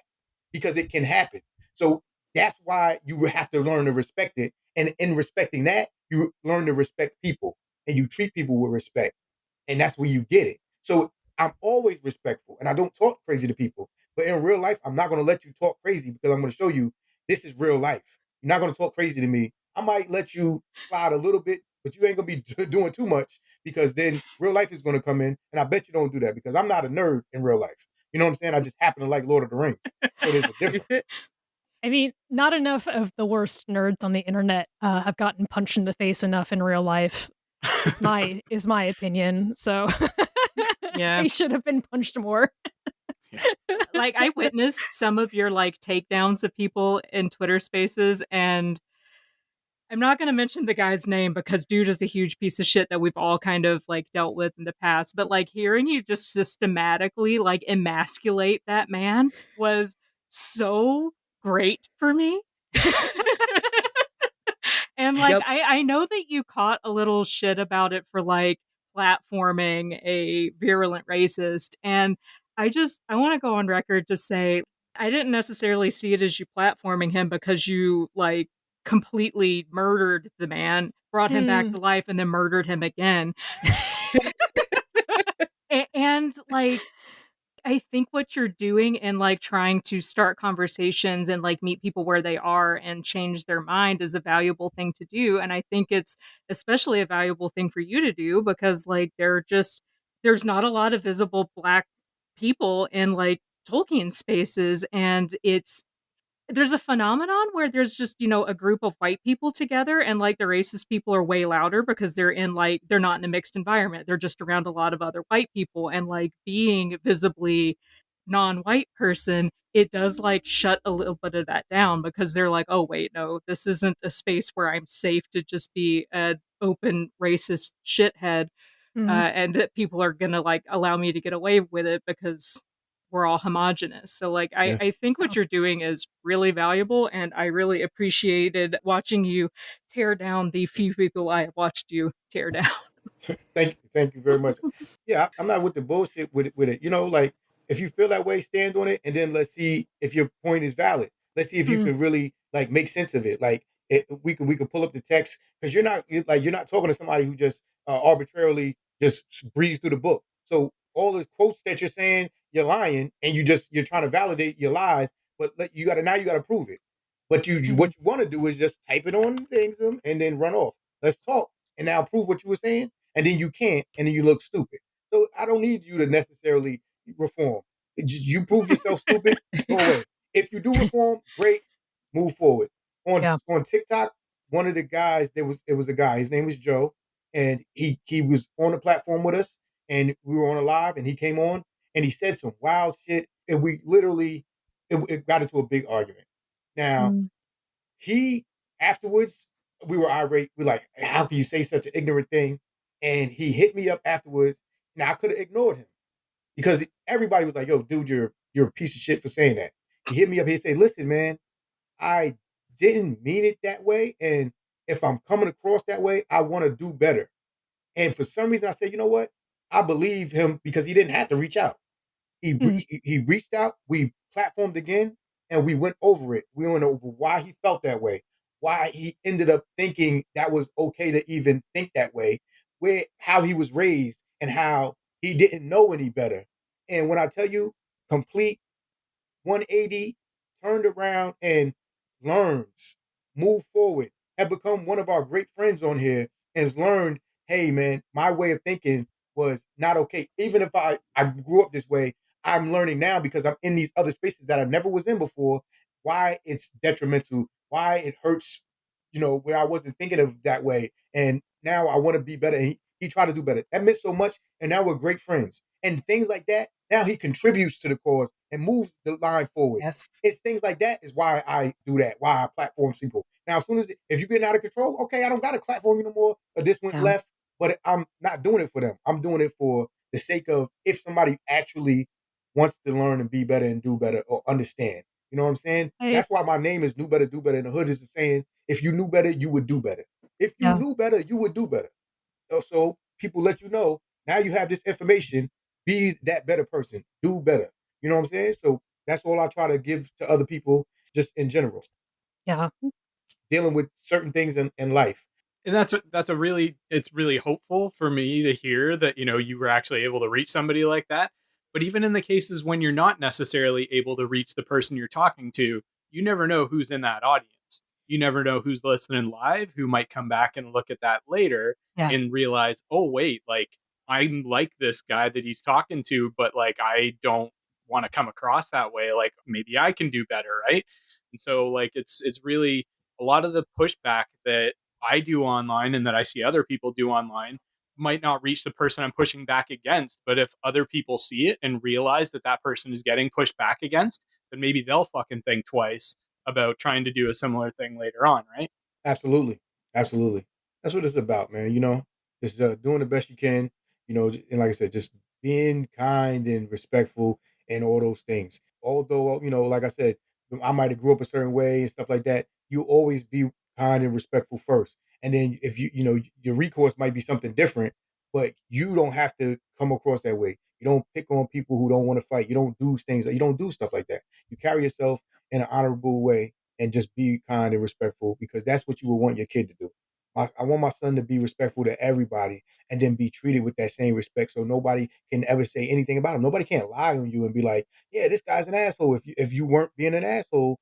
because it can happen. So that's why you have to learn to respect it. And in respecting that, you learn to respect people and you treat people with respect. And that's where you get it. So I'm always respectful and I don't talk crazy to people. But in real life, I'm not going to let you talk crazy because I'm going to show you this is real life. You're not going to talk crazy to me. I might let you slide a little bit, but you ain't going to be doing too much because then real life is going to come in. And I bet you don't do that because I'm not a nerd in real life. You know what I'm saying? I just happen to like Lord of the Rings. So there's a difference. I mean, not enough of the worst nerds on the internet have gotten punched in the face enough in real life. Is my opinion. So Yeah, they should have been punched more. Like I witnessed some of your like takedowns of people in Twitter spaces, and I'm not going to mention the guy's name because dude is a huge piece of shit that we've all kind of like dealt with in the past. But like hearing you just systematically like emasculate that man was so great for me. And like I know that you caught a little shit about it for like platforming a virulent racist. And I want to go on record to say I didn't necessarily see it as you platforming him because you like completely murdered the man, brought him back to life, and then murdered him again. And like I think what you're doing and like trying to start conversations and like meet people where they are and change their mind is a valuable thing to do. And I think it's especially a valuable thing for you to do because like there's not a lot of visible black people in like Tolkien spaces, and there's a phenomenon where there's just, a group of white people together, and like the racist people are way louder because they're not in a mixed environment. They're just around a lot of other white people, and like being visibly non-white person, it does like shut a little bit of that down because they're like, "Oh wait, no, this isn't a space where I'm safe to just be an open racist shithead." Mhm. And that people are gonna like allow me to get away with it because we're all homogenous. So like Yeah. I think Yeah. what you're doing is really valuable, and I really appreciated watching you tear down the few people I have watched you tear down. Thank you very much. Yeah, I'm not with the bullshit with it. Like if you feel that way, stand on it, and then let's see if your point is valid. Let's see if you Mm. can really like make sense of it. Like we could pull up the text because you're not talking to somebody who just arbitrarily just breeze through the book. So all the quotes that you're saying, you're lying, and you're trying to validate your lies. But you got to prove it. But Mhm. what you want to do is just type it on things and then run off. Let's talk and now prove what you were saying, and then you can't, and then you look stupid. So I don't need you to necessarily reform. You prove yourself stupid, go away. If you do reform, great, move forward. On Yeah. on TikTok, one of the guys, it was a guy, his name was Joe, and he was on the platform with us, and we were on a live, and he came on and he said some wild shit, and we literally it got into a big argument. Now Mm. he afterwards, we were irate. We're like, how can you say such an ignorant thing? And he hit me up afterwards. Now I could have ignored him because everybody was like, yo, dude, you're a piece of shit for saying that. He hit me up. He said, listen, man, I didn't mean it that way. And if I'm coming across that way, I want to do better. And for some reason, I said, you know what? I believe him because he didn't have to reach out. Mm. He reached out, we platformed again, and we went over it. We went over why he felt that way, why he ended up thinking that was okay to even think that way, where how he was raised and how he didn't know any better. And when I tell you complete 180, turned around and learns, moved forward, have become one of our great friends on here, and has learned, hey man, my way of thinking was not okay. Even if I grew up this way, I'm learning now because I'm in these other spaces that I never was in before, why it's detrimental, why it hurts, where I wasn't thinking of that way. And now I want to be better. And he tried to do better. That meant so much. And now we're great friends. And things like that, now he contributes to the cause and moves the line forward. Yes. It's things like that is why I do that, why I platform people. Now, as soon as if you're getting out of control, okay, I don't got to platform you no more, or this went Yeah. left, but I'm not doing it for them. I'm doing it for the sake of if somebody actually wants to learn and be better and do better or understand. You know what I'm saying? I That's why my name is Knew Better, Do Better. In the hood is the saying, if you knew better, you would do better. If you Yeah. knew better, you would do better. So people let you know, now you have this information, be that better person, do better. You know what I'm saying? So that's all I try to give to other people just in general, Yeah. dealing with certain things in life. And that's a really it's really hopeful for me to hear that you were actually able to reach somebody like that. But even in the cases when you're not necessarily able to reach the person you're talking to, you never know who's in that audience. You never know who's listening live, who might come back and look at that later Yeah. and realize, oh wait, like I'm like this guy that he's talking to, but like I don't want to come across that way. Like maybe I can do better, right? And so like it's really a lot of the pushback that I do online and that I see other people do online might not reach the person I'm pushing back against. But if other people see it and realize that that person is getting pushed back against, then maybe they'll fucking think twice about trying to do a similar thing later on, right? Absolutely. Absolutely. That's what it's about, man. Just doing the best you can, and like I said, just being kind and respectful and all those things. Although, like I said, I might have grew up a certain way and stuff like that. You always be kind and respectful first. And then if your recourse might be something different, but you don't have to come across that way. You don't pick on people who don't want to fight. You don't do things, you don't do stuff like that. You carry yourself in an honorable way and just be kind and respectful because that's what you would want your kid to do. I want my son to be respectful to everybody and then be treated with that same respect so nobody can ever say anything about him. Nobody can't lie on you and be like, yeah, this guy's an asshole. If you weren't being an asshole,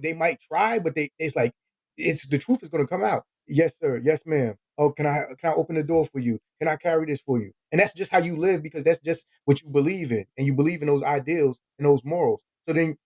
they might try, but it's like it's the truth is gonna come out. Yes, sir. Yes, ma'am. Oh, can I open the door for you? Can I carry this for you? And that's just how you live because that's just what you believe in. And you believe in those ideals and those morals. So then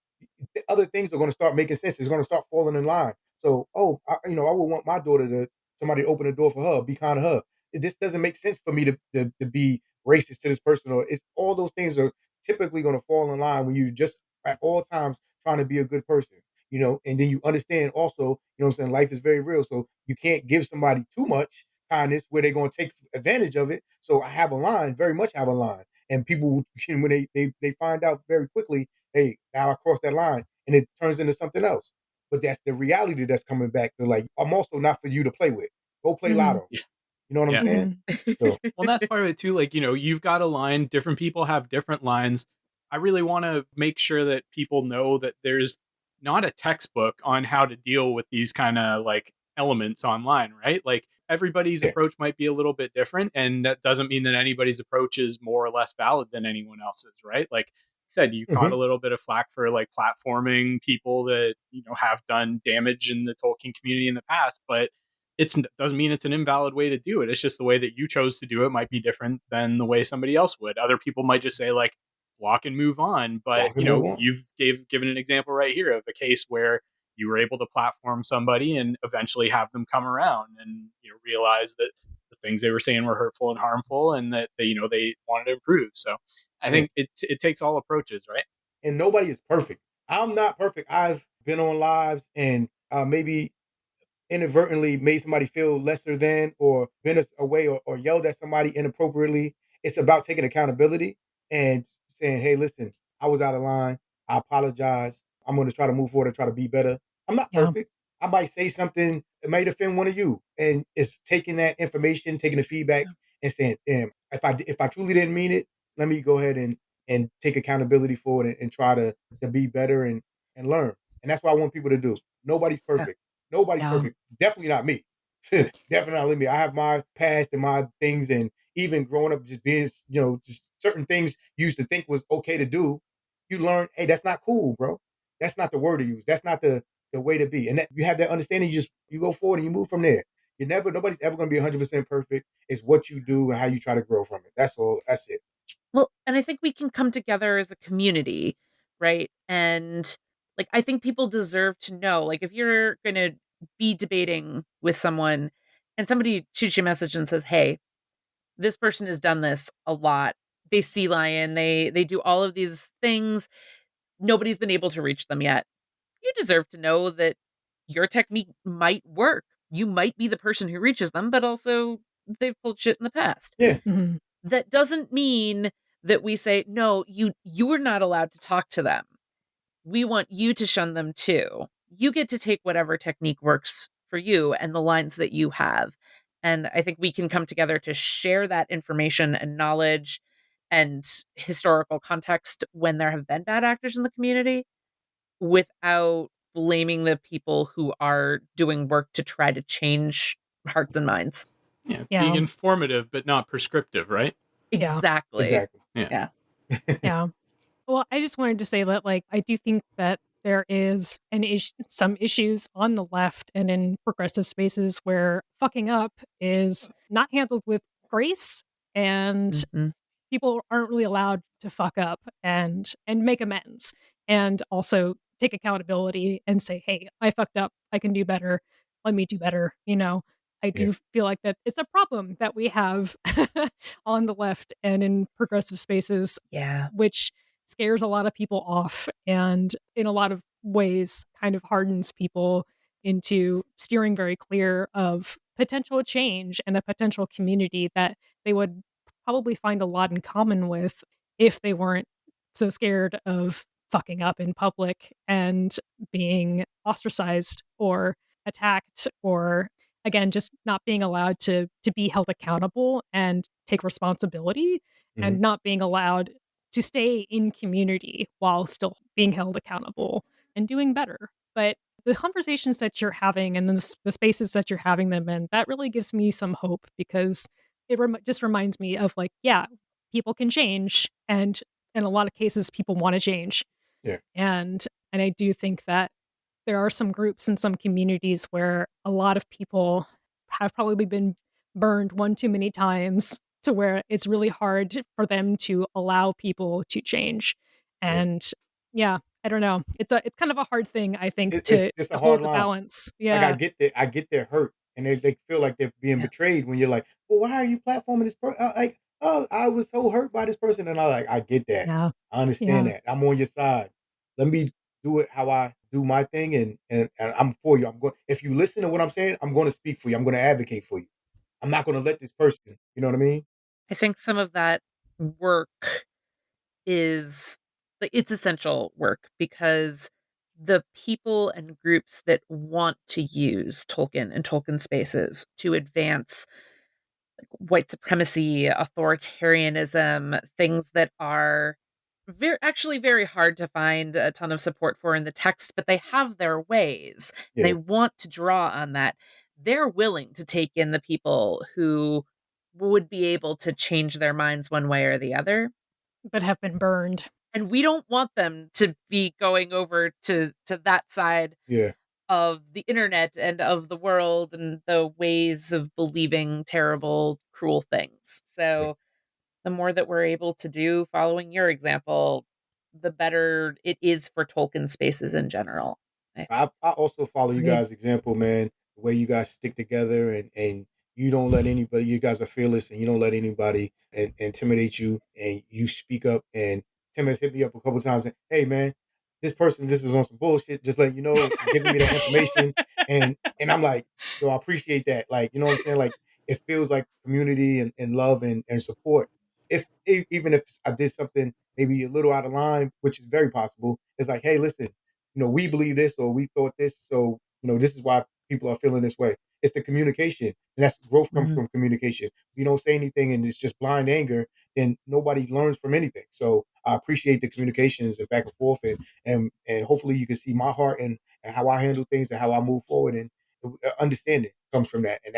other things are going to start making sense. It's going to start falling in line. So, I would want my daughter to somebody to open the door for her, be kind of her. This doesn't make sense for me to be racist to this person, or it's all those things are typically going to fall in line when you just at all times trying to be a good person, and then you understand also, what I'm saying, life is very real. So you can't give somebody too much kindness where they're going to take advantage of it. So I have a line, very much have a line. And people when they find out very quickly, hey, now I crossed that line, and it turns into something else. But that's the reality that's coming back to like, I'm also not for you to play with. Go play Mhm. lotto. You know what I'm Yeah. saying? So Well, that's part of it too. Like, you've got a line, different people have different lines. I really want to make sure that people know that there's not a textbook on how to deal with these kind of like elements online, right? Like, everybody's yeah. approach might be a little bit different, and that doesn't mean that anybody's approach is more or less valid than anyone else's, right? Like I said, you caught Hmm. a little bit of flack for like platforming people that, have done damage in the Tolkien community in the past, but it doesn't mean it's an invalid way to do it. It's just the way that you chose to do it might be different than the way somebody else would. Other people might just say like block and move on. But Walk and move on. you've given an example right here of a case where you were able to platform somebody and eventually have them come around and realize that the things they were saying were hurtful and harmful, and that they wanted to improve. So I Yeah. think it takes all approaches, right? And nobody is perfect. I'm not perfect. I've been on lives and maybe inadvertently made somebody feel lesser than or been away or yelled at somebody inappropriately. It's about taking accountability and saying, hey, listen, I was out of line. I apologize. I'm going to try to move forward and try to be better. I'm not Yeah. perfect. I might say something that might offend one of you. And it's taking that information, taking the feedback and saying, damn, if I truly didn't mean it, let me go ahead and take accountability for it and try to be better and learn. And that's what I want people to do. Nobody's Yeah. perfect. Nobody's Yeah. perfect. Definitely not me. Definitely not me. I have my past and my things, and even growing up, just being, just certain things you used to think was okay to do. You learn, hey, that's not cool, bro. That's not the word to use. That's not the way to be. And that, you have that understanding. You go forward and you move from there. Nobody's ever going to be 100% perfect. It's what you do and how you try to grow from it. That's all. That's it. Well, and I think we can come together as a community, right? And like, I think people deserve to know, like, if you're going to be debating with someone and somebody shoots you a message and says, hey, this person has done this a lot. They sea lion, they do all of these things. Nobody's been able to reach them yet. You deserve to know that your technique might work. You might be the person who reaches them, but also they've pulled shit in the past. Yeah. Mhm. That doesn't mean that we say, no, you're not allowed to talk to them. We want you to shun them too. You get to take whatever technique works for you and the lines that you have. And I think we can come together to share that information and knowledge and historical context when there have been bad actors in the community without blaming the people who are doing work to try to change hearts and minds. Yeah, being Yeah. informative but not prescriptive, right? Yeah. Exactly. Exactly. Yeah. Yeah. Yeah. Well, I just wanted to say that, like, I do think that there is some issues on the left and in progressive spaces where fucking up is not handled with grace, and Mhm. people aren't really allowed to fuck up and make amends, and also take accountability and say, hey, I fucked up, I can do better, let me do better. I Yeah. do feel like that it's a problem that we have on the left and in progressive spaces, Yeah. which scares a lot of people off, and in a lot of ways kind of hardens people into steering very clear of potential change and a potential community that they would probably find a lot in common with if they weren't so scared of fucking up in public and being ostracized or attacked, or again just not being allowed to be held accountable and take responsibility, Mhm. and not being allowed to stay in community while still being held accountable and doing better. But the conversations that you're having and then the spaces that you're having them in, that really gives me some hope because it just reminds me of like, yeah, people can change, and in a lot of cases, people want to change, Yeah. and I do think that there are some groups and some communities where a lot of people have probably been burned one too many times to where it's really hard for them to allow people to change. Yeah. And yeah, I don't know. It's kind of a hard thing, I think, It's a to hard hold the line. balance. Like Yeah. I get their hurt, and they feel like they're being Yeah. betrayed when you're like, well, why are you platforming this person? Like, oh, I was so hurt by this person, and I get that. Yeah. I understand Yeah. that. I'm on your side. Let me do it how I do my thing, and I'm for you. I'm going. If you listen to what I'm saying, I'm going to speak for you. I'm going to advocate for you. I'm not going to let this person. You know what I mean? I think some of that work is like it's essential work because the people and groups that want to use Tolkien and Tolkien spaces to advance white supremacy, authoritarianism, things that are actually very hard to find a ton of support for in the text, but they have their ways. And Yeah. they want to draw on that. They're willing to take in the people who would be able to change their minds one way or the other. But have been burned. And we don't want them to be going over to that side Yeah. of the internet and of the world and the ways of believing terrible, cruel things. Yeah. So the more that we're able to do following your example, the better it is for Tolkien spaces in general. I I also follow you Agreed. guys' example, man. The way you guys stick together and you don't let anybody. You guys are fearless, and you don't let anybody intimidate you. And you speak up. And Tim has hit me up a couple times. And hey, man, this is on some bullshit. Just letting you know, giving me that information, and I'm like, yo, I appreciate that. Like, you know what I'm saying? Like, it feels like community and love and support. Even if I did something maybe a little out of line, which is very possible, it's like, hey, listen, we believe this or we thought this, so this is why people are feeling this way. It's the communication, and that's growth comes Mhm. from communication. If you don't say anything and it's just blind anger, then nobody learns from anything. So I appreciate the communications and back and forth, and hopefully you can see my heart and how I handle things and how I move forward, and understanding comes from that, and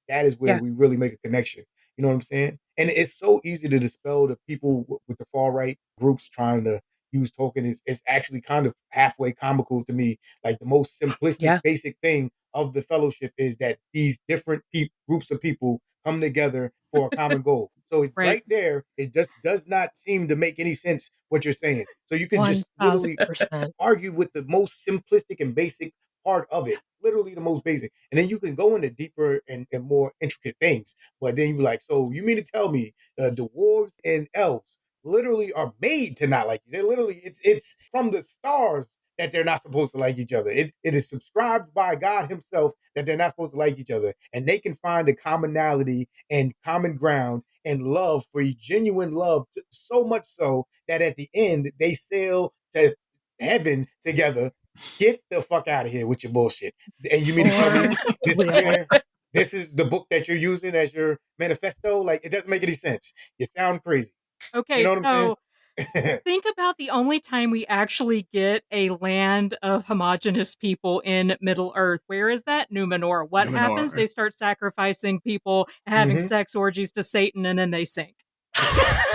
that is where Yeah. we really make a connection. You know what I'm saying? And it's so easy to dispel the people with the far right groups trying to use Tolkien. Is actually kind of halfway comical to me. Like the most simplistic, Yeah. basic thing of the fellowship is that these different groups of people come together for a common goal. So Right. right there, it just does not seem to make any sense what you're saying. So you can just literally 1000%. argue with the most simplistic and basic part of it, literally the most basic. And then you can go into deeper and more intricate things. But then you be like, so you mean to tell me the dwarves and elves literally are made to not like you? They're literally, it's from the stars that they're not supposed to like each other. It is subscribed by God himself that they're not supposed to like each other. And they can find a commonality and common ground and love for genuine love, so much so that at the end they sail to heaven together. Get the fuck out of here with your bullshit. And you mean to tell me For this is real. where this is the book that you're using as your manifesto? Like, it doesn't make any sense. You sound crazy. You Okay, know what I'm saying? so think about the only time we actually get a land of homogenous people in Middle Earth. Where is that? Numenor. What happens? Numenor. They start sacrificing people, having Hmm. sex orgies to Satan, and then they sink.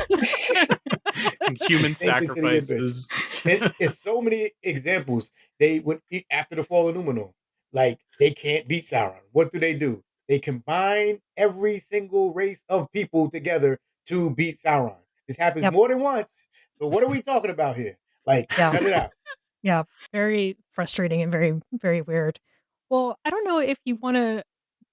They Human sink into the abyss. sacrifices. And it's so many examples. They would after the fall of Numenor, like they can't beat Sauron. What do? They combine every single race of people together to beat Sauron. This happens Yep. more than once. So what are we talking about here? Like, Yeah. cut it out. Yeah. Very frustrating and very, very weird. Well, I don't know if you want to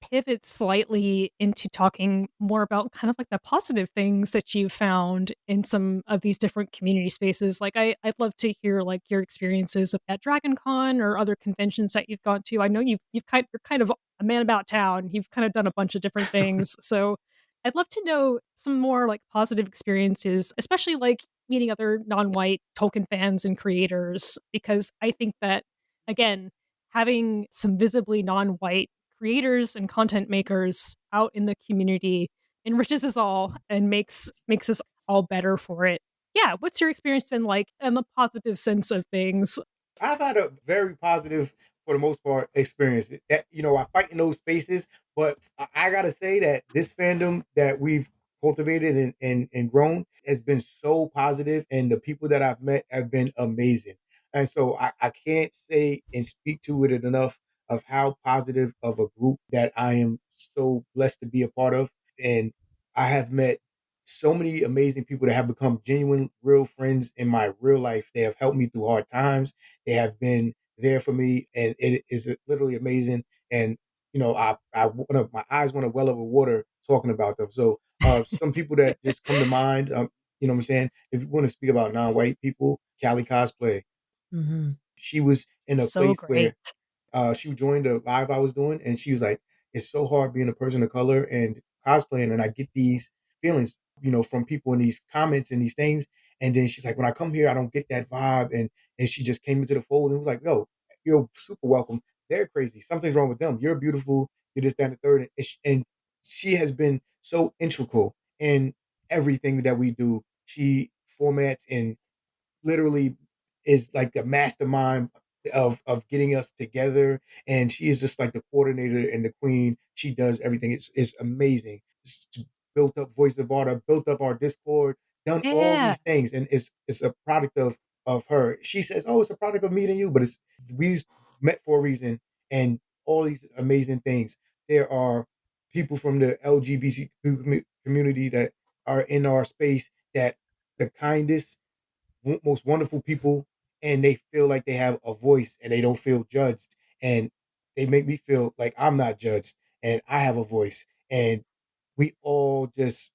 pivot slightly into talking more about kind of like the positive things that you found in some of these different community spaces. Like I'd love to hear like your experiences at Dragon Con or other conventions that you've gone to. I know you're kind of a man about town. You've kind of done a bunch of different things. So I'd love to know some more like positive experiences, especially like meeting other non-white Tolkien fans and creators, because I think that again, having some visibly non-white creators and content makers out in the community enriches us all and makes us all better for it. Yeah, what's your experience been like in the positive sense of things? I've had a very positive for the most part, experience it. I fight in those spaces, but I gotta say that this fandom that we've cultivated and grown has been so positive, and the people that I've met have been amazing. And so I can't say and speak to it enough of how positive of a group that I am so blessed to be a part of. And I have met so many amazing people that have become genuine, real friends in my real life. They have helped me through hard times. They have been there for me, and it is literally amazing. And my eyes want to well over water talking about them. So some people that just come to mind, what I'm saying. If you want to speak about non-white people, Cali Cosplay, Mm-hmm. she was in a So place great. where she joined a live I was doing, and she was like, "It's so hard being a person of color and cosplaying, and I get these feelings, from people in these comments and these things." And then she's like, "When I come here, I don't get that vibe." And she just came into the fold and was like, "Yo, you're super welcome. They're crazy. Something's wrong with them. You're beautiful. You're this, that, and the third." And she has been so integral in everything that we do. She formats and literally is like the mastermind of getting us together, and she is just like the coordinator and the queen. She does everything. It's amazing. Built up voice of art, built up our Discord, done all Yeah. these things, and it's a product of her. She says, "Oh, it's a product of meeting you," but it's we met for a reason, and all these amazing things. There are people from the LGBT community that are in our space that the kindest, most wonderful people, and they feel like they have a voice and they don't feel judged, and they make me feel like I'm not judged and I have a voice, and we all just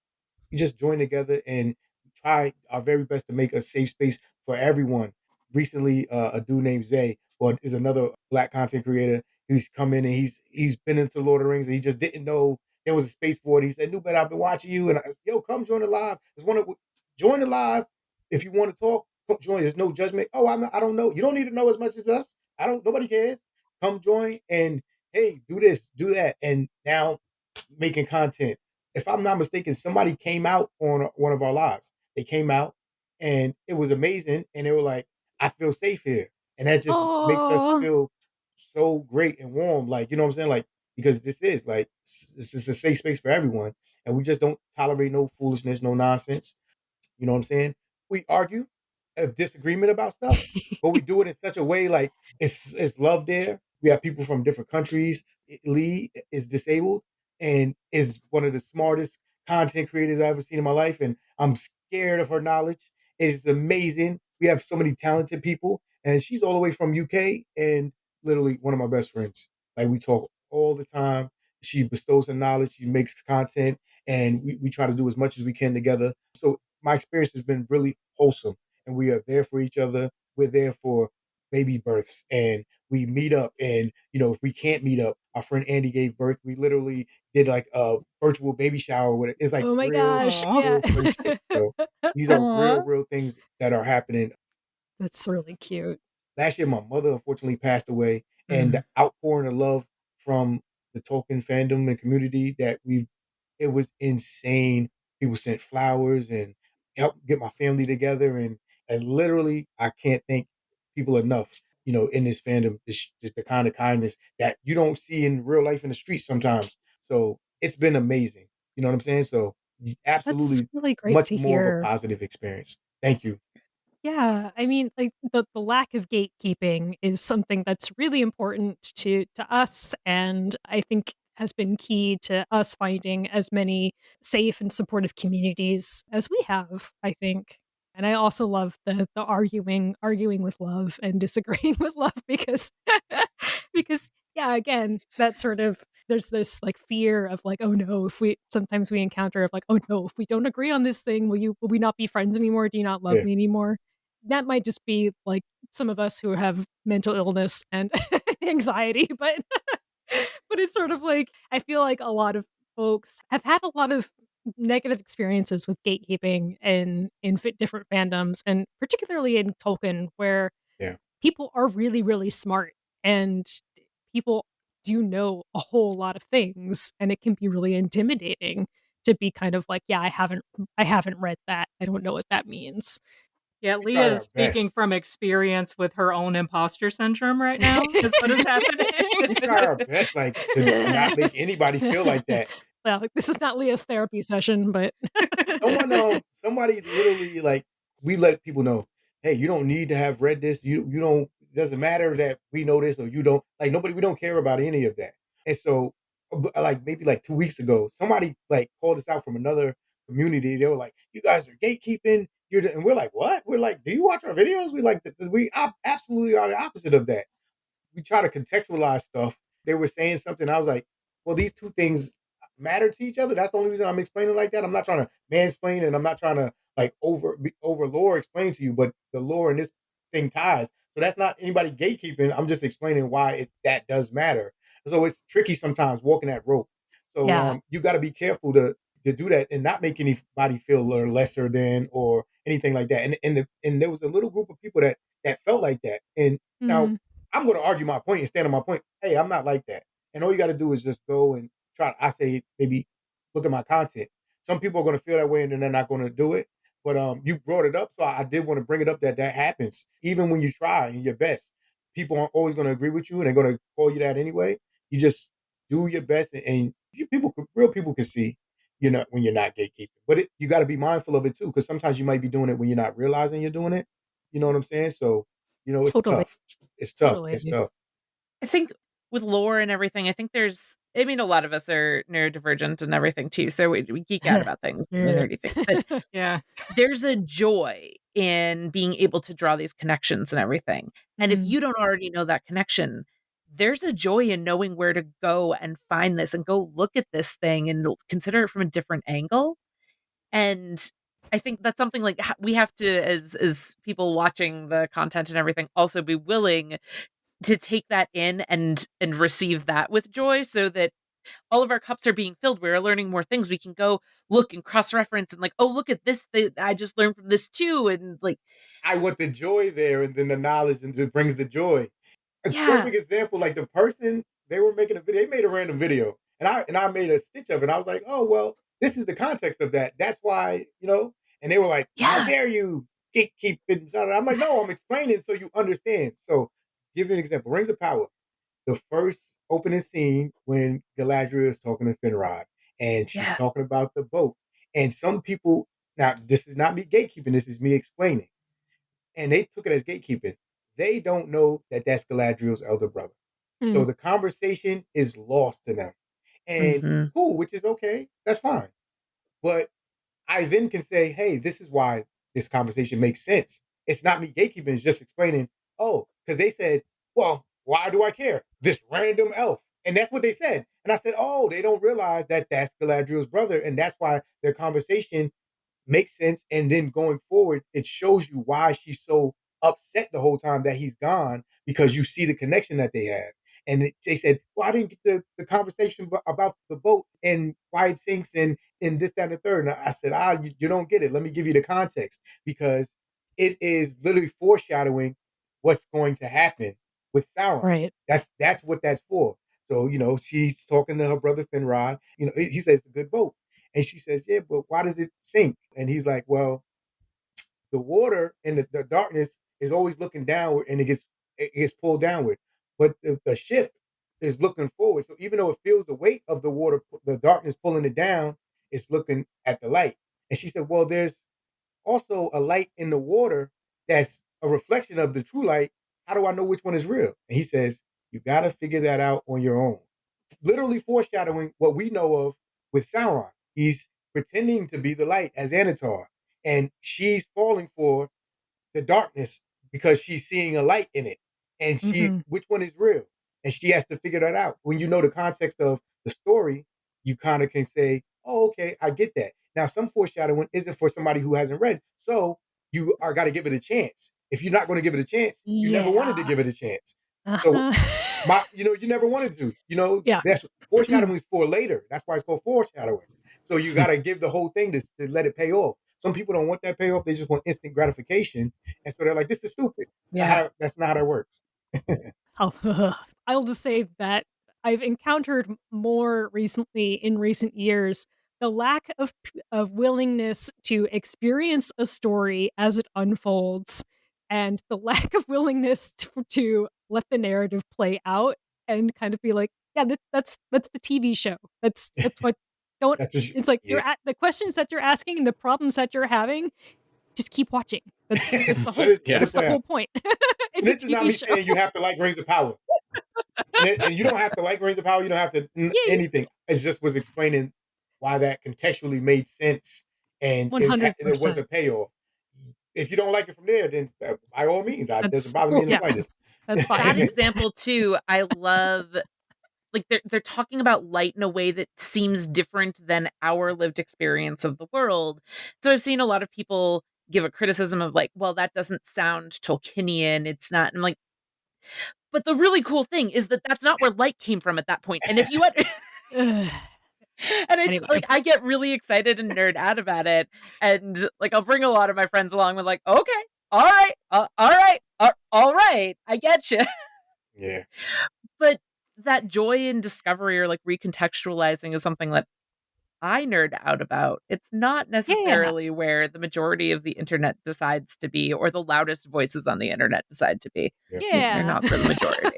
join together and try our very best to make a safe space for everyone. Recently, a dude named Zay, or is another black content creator, who's come in and he's been into Lord of the Rings, and he just didn't know there was a space for it. He said, "New, but I've been watching you," and I said, "Yo, come join the live. Join the live if you want to talk. Come join. There's no judgment. Oh, I don't know. You don't need to know as much as us. I don't. Nobody cares. Come join and hey, do this, do that, and now making content. If I'm not mistaken, somebody came out on one of our lives. They came out and it was amazing. And they were like, "I feel safe here." And that just makes us Oh, feel so great and warm. Like, you know what I'm saying? Like, because this is like, this is a safe space for everyone. And we just don't tolerate no foolishness, no nonsense. You know what I'm saying? We argue, have disagreement about stuff, but we do it in such a way like it's love there. We have people from different countries. Lee is disabled and is one of the smartest content creators I've ever seen in my life, and I'm scared of her knowledge. It is amazing. We have so many talented people, and she's all the way from UK and literally one of my best friends. Like we talk all the time. She bestows her knowledge. She makes content, and we try to do as much as we can together. So my experience has been really wholesome, and we are there for each other. We're there for baby births, and we meet up. And if we can't meet up, our friend Andy gave birth. We literally did like a virtual baby shower with it. It's like oh my real, gosh. Aw. Yeah. real friendship. So these are Aw. real things that are happening. That's really cute. Last year, my mother unfortunately passed away, and Mm-hmm. the outpouring of love from the Tolkien fandom and community that it was insane. People sent flowers and helped get my family together, and literally, I can't thank people enough. In this fandom, the kind of kindness that you don't see in real life in the streets sometimes. So it's been amazing. You know what I'm saying? So That's absolutely, really great much to more of a hear. positive experience. Thank you. Yeah, I mean, like the lack of gatekeeping is something that's really important to us, and I think has been key to us finding as many safe and supportive communities as we have, I think. And I also love the arguing with love and disagreeing with love because because yeah, again, that sort of there's this like fear of like, oh no, if we sometimes we encounter of like, oh no, if we don't agree on this thing, will we not be friends anymore? Do you not love Yeah, me anymore? That might just be like some of us who have mental illness and anxiety, but but it's sort of like I feel like a lot of folks have had a lot of negative experiences with gatekeeping in different fandoms, and particularly in Tolkien, where yeah. people are really really smart and people do know a whole lot of things, and it can be really intimidating to be kind of like, yeah, I haven't read that, I don't know what that means. Yeah, We Leah tried is our speaking best. from experience with her own imposter syndrome right now, is what is happening. We tried our best, like, to not make anybody feel like that. Well, this is not Leah's therapy session, but Somebody literally, like, we let people know, hey, you don't need to have read this. You don't. It doesn't matter that we know this or you don't. Like nobody. We don't care about any of that. And so, like maybe like 2 weeks ago, somebody like called us out from another community. They were like, "You guys are gatekeeping." And we're like, "What?" We're like, "Do you watch our videos?" We like, absolutely are the opposite of that. We try to contextualize stuff. They were saying something. I was like, well, these two things matter to each other. That's the only reason I'm explaining like that. I'm not trying to mansplain and I'm not trying to like over lore explain to you, but the lore in this thing ties. So that's not anybody gatekeeping. I'm just explaining why that does matter. So it's tricky sometimes walking that rope. So yeah. you got to be careful to do that and not make anybody feel lesser than or anything like that. And there was a little group of people that felt like that. And now Mhm. I'm going to argue my point and stand on my point. Hey, I'm not like that. And all you got to do is just go and try. I say maybe look at my content. Some people are going to feel that way and then they're not going to do it. But you brought it up, so I did want to bring it up that happens. Even when you try and your best, people aren't always going to agree with you, and they're going to call you that anyway. You just do your best, and real people can see when you're not gatekeeping. But you got to be mindful of it too, because sometimes you might be doing it when you're not realizing you're doing it. You know what I'm saying? So it's Totally. tough. It's tough. Totally. It's tough. I think with lore and everything, I think I mean, a lot of us are neurodivergent and everything too. So we geek out about things, the Yeah. nerdy things. But Yeah. there's a joy in being able to draw these connections and everything. And if Mhm. you don't already know that connection, there's a joy in knowing where to go and find this and go look at this thing and consider it from a different angle. And I think that's something like we have to, as people watching the content and everything, also be willing to take that in and receive that with joy, so that all of our cups are being filled. We're learning more things. We can go look and cross reference and like, oh, look at this thing I just learned from this too. And like, I want the joy there, and then the knowledge, and it brings the joy. A yeah, perfect example, like the person they were making a video, they made a random video, and I made a stitch of it. And I was like, oh well, this is the context of that. That's why, And they were like, how yeah, dare you keep it? I'm like, no, I'm explaining so you understand. So, give you an example. Rings of Power. The first opening scene when Galadriel is talking to Finrod, and she's yeah, talking about the boat. And some people, now this is not me gatekeeping. This is me explaining, and they took it as gatekeeping. They don't know that that's Galadriel's elder brother. So Mm. the conversation is lost to them. And hmm, cool, which is okay. That's fine. But I then can say, hey, this is why this conversation makes sense. It's not me gatekeeping, it's just explaining, oh, because they said, well, why do I care? This random elf. And that's what they said. And I said, oh, they don't realize that that's Galadriel's brother. And that's why their conversation makes sense. And then going forward, it shows you why she's so upset the whole time that he's gone because you see the connection that they have. And they said, well, I didn't get the conversation about the boat and why it sinks and this, that, and the third. And I said, you don't get it. Let me give you the context because it is literally foreshadowing what's going to happen with Sauron. Right. That's what that's for. So, she's talking to her brother Finrod. He says it's a good boat. And she says, yeah, but why does it sink? And he's like, well, the water and the darkness is always looking downward and it gets pulled downward. But the ship is looking forward. So even though it feels the weight of the water, the darkness pulling it down, it's looking at the light. And she said, well, there's also a light in the water that's a reflection of the true light. How do I know which one is real? And he says, you got to figure that out on your own. Literally foreshadowing what we know of with Sauron. He's pretending to be the light as Anatar, and she's falling for the darkness because she's seeing a light in it. And Mhm. which one is real? And she has to figure that out. When you know the context of the story, you kind of can say, oh, okay, I get that. Now, some foreshadowing isn't for somebody who hasn't read. So you are got to give it a chance. If you're not going to give it a chance, you never wanted to Yeah. give it a chance. So Uh-huh. you never wanted to. Yeah. That's foreshadowing is for later. That's why it's called foreshadowing. So you got to give the whole thing to let it pay off. Some people don't want that payoff; they just want instant gratification, and so they're like, "This is stupid." yeah. That's not how that works. I'll just say that I've encountered more recently in recent years the lack of willingness to experience a story as it unfolds, and the lack of willingness to let the narrative play out and kind of be like, yeah, that's the TV show. That's what don't. That's what It's like yeah. the questions that you're asking and the problems that you're having. Just keep watching. That's the whole. Let it That's the play whole out. point. And It's this a is not TV me show. saying you have to like Rings of Power. And you don't have to like Rings of Power. You don't have to Yeah. anything. It just was explaining why that contextually made sense and there was a 100%. payoff. If you don't like it from there, then by all means, it doesn't That's bother me in the yeah. slightest. That's That fine. example too, I love. Like they're talking about light in a way that seems different than our lived experience of the world. So I've seen a lot of people give a criticism of like, well, that doesn't sound Tolkienian. It's not. And I'm like, but the really cool thing is that that's not where light came from at that point. And if you Ugh. and it's Anyway. like I get really excited and nerd out about it, and like I'll bring a lot of my friends along with like, okay, all right, all right, I get you. Yeah. But that joy in discovery or like recontextualizing is something that I nerd out about. It's not necessarily where the majority of the internet decides to be or the loudest voices on the internet decide to be. Yeah. They're not for the majority.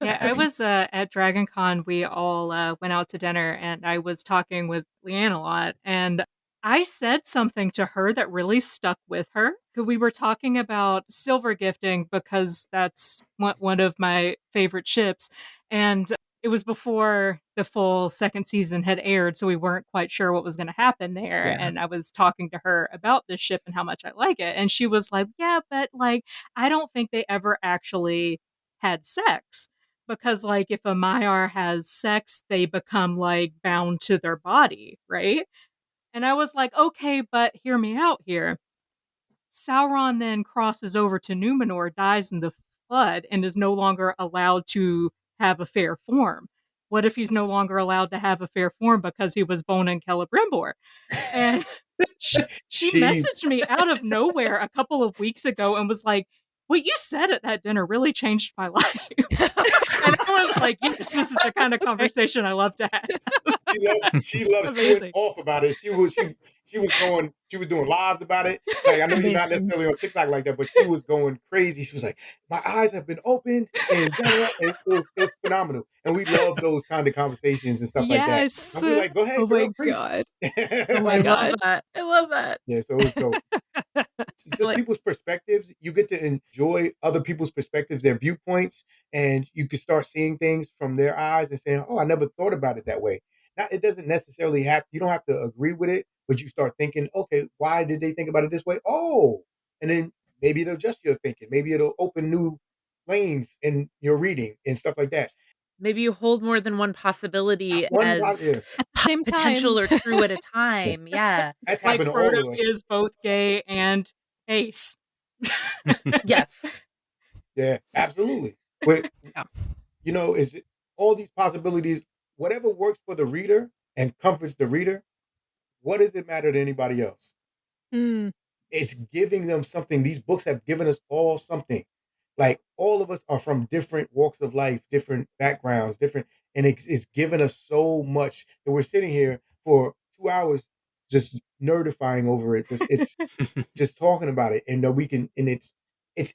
Yeah, I was at Dragon Con. We all went out to dinner, and I was talking with Leanne a lot. And I said something to her that really stuck with her. 'Cause we were talking about silver gifting because that's one of my favorite ships. And it was before the full second season had aired, so we weren't quite sure what was going to happen there. Yeah. And I was talking to her about this ship and how much I like it. And she was like, yeah, but like, I don't think they ever actually had sex. Because like if a Maiar has sex, they become like bound to their body, right? And I was like, okay, but hear me out here. Sauron then crosses over to Numenor, dies in the flood, and is no longer allowed to have a fair form. What if he's no longer allowed to have a fair form because he was born in Celebrimbor? And she She messaged me out of nowhere a couple of weeks ago and was like, what you said at that dinner really changed my life. And I was like, yes, this is the kind of conversation I love to have. she went Amazing. off about it. She was doing lives about it. Like I know you're not Amazing. necessarily on TikTok like that, but she was going crazy. She was like, my eyes have been opened and da, da, da. It's phenomenal. And we love those kind of conversations and stuff like that. Yes. And we're like, go ahead, Oh my girl, preach. god. Oh my I Like, love god. that. I love that. yeah, so it was dope. It's just Like- people's perspectives. You get to enjoy other people's perspectives, their viewpoints, and you can start seeing things from their eyes and saying, "Oh, I never thought about it that way." Now, it doesn't necessarily have. You don't have to agree with it, but you start thinking, "Okay, why did they think about it this way?" Oh, and then maybe it'll adjust your thinking. Maybe it'll open new lanes in your reading and stuff like that. Maybe you hold more than one possibility as Yeah, At the same potential time. or true at a time. Yeah. that's Like happened to all Frodo of us. is both gay and ace. Yes. Yeah, absolutely. But Yeah. is it all these possibilities? Whatever works for the reader and comforts the reader, what does it matter to anybody else? Hmm. It's giving them something. These books have given us all something. Like all of us are from different walks of life, different backgrounds, and it's given us so much that we're sitting here for 2 hours just nerdifying over it. It's just talking about it, and that we can, and it's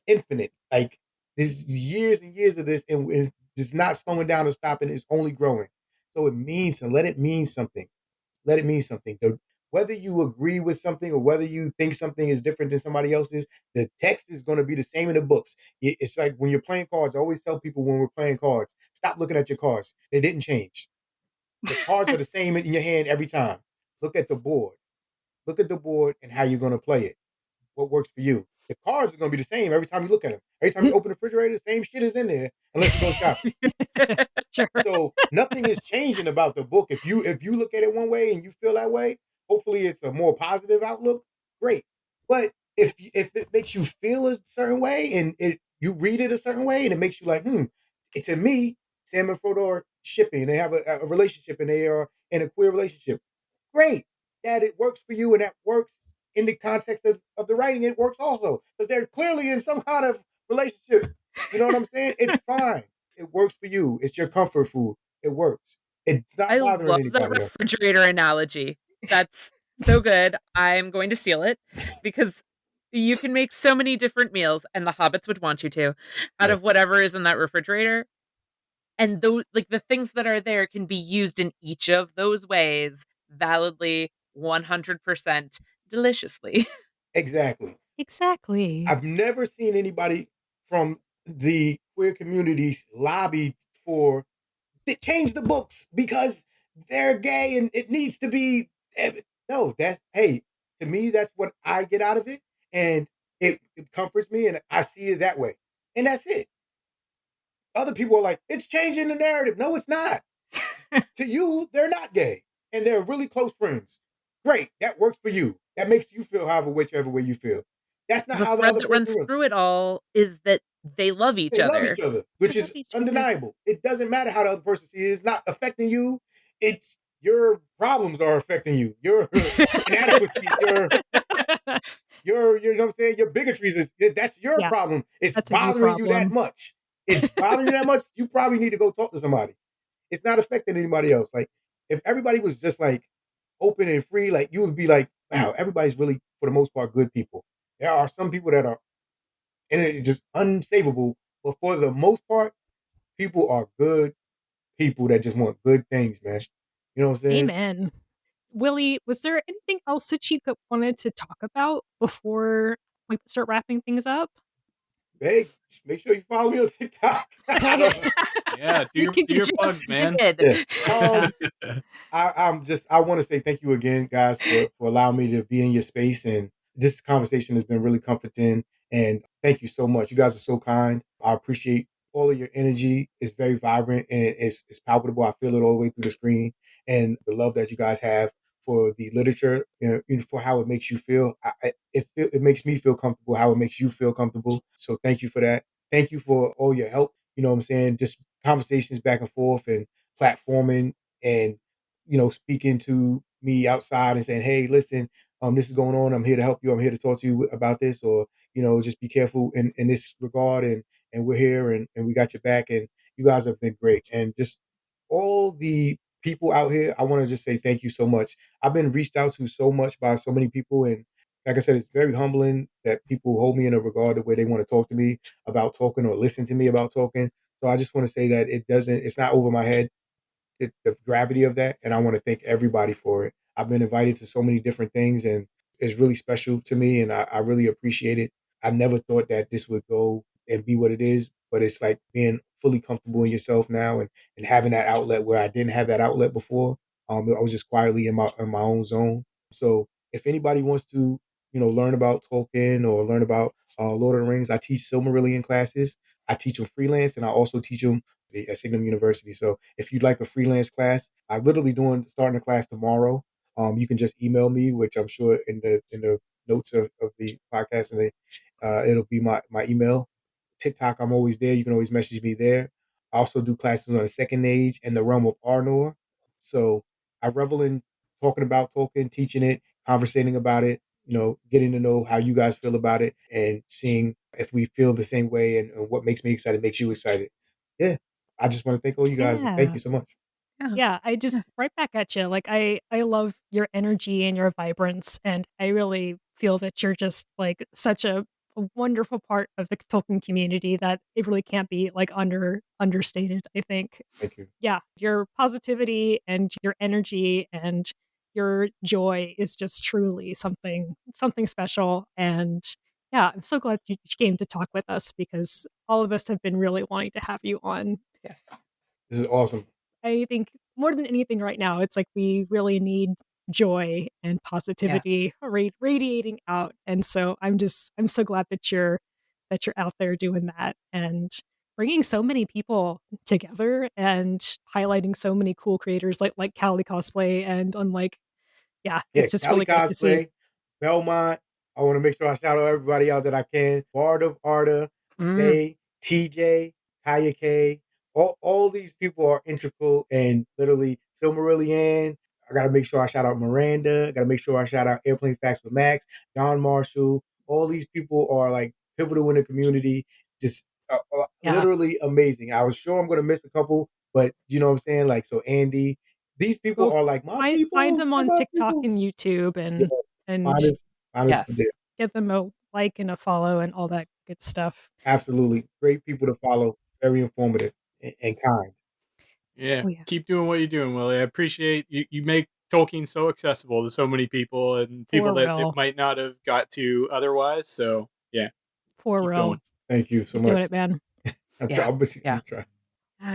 infinite. Like there's years and years of this, and it's not slowing down or stopping. It's only growing. So it means, and let it mean something. Let it mean something. Whether you agree with something or whether you think something is different than somebody else's, the text is going to be the same in the books. It's like when you're playing cards. I always tell people when we're playing cards, stop looking at your cards. They didn't change. The cards are the same in your hand every time. Look at the board. Look at the board and how you're going to play it. What works for you. The cards are going to be the same every time you look at them. Every time you open the refrigerator, the same shit is in there unless you go shopping. Sure. So nothing is changing about the book. If you look at it one way and you feel that way, hopefully it's a more positive outlook. Great. But if it makes you feel a certain way and you read it a certain way and it makes you like, to me, Sam and Frodo are shipping. They have a relationship and they are in a queer relationship. Great. That it works for you and that works in the context of the writing. It works also because they're clearly in some kind of relationship. You know what I'm saying? It's fine. It works for you. It's your comfort food. It works. It's not I bothering love the anybody else. refrigerator analogy. That's so good. I'm going to steal it because you can make so many different meals, and the hobbits would want you to, out Yeah. of whatever is in that refrigerator. And those, like, the things that are there can be used in each of those ways validly, 100% deliciously. Exactly. Exactly. I've never seen anybody from the queer community lobby for change the books because they're gay and it needs to be. No, that's, hey, to me, that's what I get out of it. And it comforts me and I see it that way. And that's it. Other people are like, it's changing the narrative. No, it's not. To you, they're not gay and they're really close friends. Great. That works for you. That makes you feel whichever way you feel. That's not The how the thread other that person runs feels. through it all is that they love each They love other. each other, which They love is each other. undeniable. It doesn't matter how the other person sees it. It's not affecting you. It's your problems are affecting you. Your inadequacies, you know what I'm saying? Your bigotries that's your Yeah, problem. It's that's a you bothering you that problem. much. It's bothering you that much. You probably need to go talk to somebody. It's not affecting anybody else. Like if everybody was just like open and free, like you would be like, wow, everybody's really for the most part good people. There are some people that are and it's just unsavable, but for the most part, people are good people that just want good things, man. You know what I'm saying? Amen. Willie, was there anything else that you wanted to talk about before we start wrapping things up? Hey, make sure you follow me on TikTok. I Okay. don't know. Yeah, do We your can do get your you. plugs, man. Did. Yeah. I want to say thank you again, guys, for allowing me to be in your space. And this conversation has been really comforting. And thank you so much. You guys are so kind. I appreciate all of your energy. It's very vibrant and it's palpable. I feel it all the way through the screen. And the love that you guys have for the literature, for how it makes you feel. It makes me feel comfortable, how it makes you feel comfortable. So thank you for that. Thank you for all your help. You know what I'm saying? Just conversations back and forth and platforming and speaking to me outside and saying, hey, listen, this is going on, I'm here to help you, I'm here to talk to you about this, or just be careful in this regard, and we're here, and we got your back, and you guys have been great. And just all the people out here, I want to just say thank you so much. I've been reached out to so much by so many people, and like I said, it's very humbling that people hold me in a regard the way they want to talk to me about talking or listen to me about talking. So I just want to say that it's not over my head, the gravity of that. And I want to thank everybody for it. I've been invited to so many different things and it's really special to me. And I really appreciate it. I never thought that this would go and be what it is, but it's like being fully comfortable in yourself now and having that outlet where I didn't have that outlet before. I was just quietly in my own zone. So if anybody wants to, learn about Tolkien or learn about Lord of the Rings, I teach Silmarillion classes. I teach them freelance and I also teach them at Signum University. So if you'd like a freelance class, I'm literally starting a class tomorrow. You can just email me, which I'm sure in the notes of the podcast, and it'll be my email. TikTok, I'm always there. You can always message me there. I also do classes on the second age and the realm of Arnor. So I revel in talking about Tolkien, teaching it, conversating about it, getting to know how you guys feel about it and seeing if we feel the same way and what makes me excited makes you excited. Yeah. I just want to thank all you guys and thank Yeah. you so much. Yeah. Yeah, I Yeah. just right back at you. Like I love your energy and your vibrance, and I really feel that you're just like such a wonderful part of the Tolkien community that it really can't be like understated, I think. Thank you. Yeah, your positivity and your energy and your joy is just truly something special. And yeah, I'm so glad you came to talk with us because all of us have been really wanting to have you on. Yes. This is awesome. I think more than anything right now, it's like we really need joy and Yeah. positivity radiating out. And so I'm so glad that you're out there doing that and bringing so many people together and highlighting so many cool creators like Cali Cosplay. And I'm like, yeah, Yeah, it's just Cali really great to see. Cosplay, Belmont. I want to make sure I shout out everybody out that I can. Bard of Arda, Mm. Faye, TJ, Kaya K. All these people are integral and literally Silmarillion. I gotta make sure I shout out Miranda. Gotta make sure I shout out Airplane Facts with Max, Don Marshall. All these people are like pivotal in the community. Just Yeah. literally amazing. I was sure I'm gonna miss a couple, But you know what I'm saying? Like, so Andy, these people Go are like my find peoples. them They're on my TikTok and peoples. YouTube Yeah, and find us there. yes, give them a like and a follow and all that good stuff. Absolutely. Great people to follow. Very informative and kind. Yeah, Oh yeah. keep doing what you're doing, Willie. I appreciate you. You make Tolkien so accessible to so many people and people For that it real. might not have got to otherwise. So yeah, For keep real. going. Thank you so Keep doing much. it, man. Yeah. I'm Yeah. trying.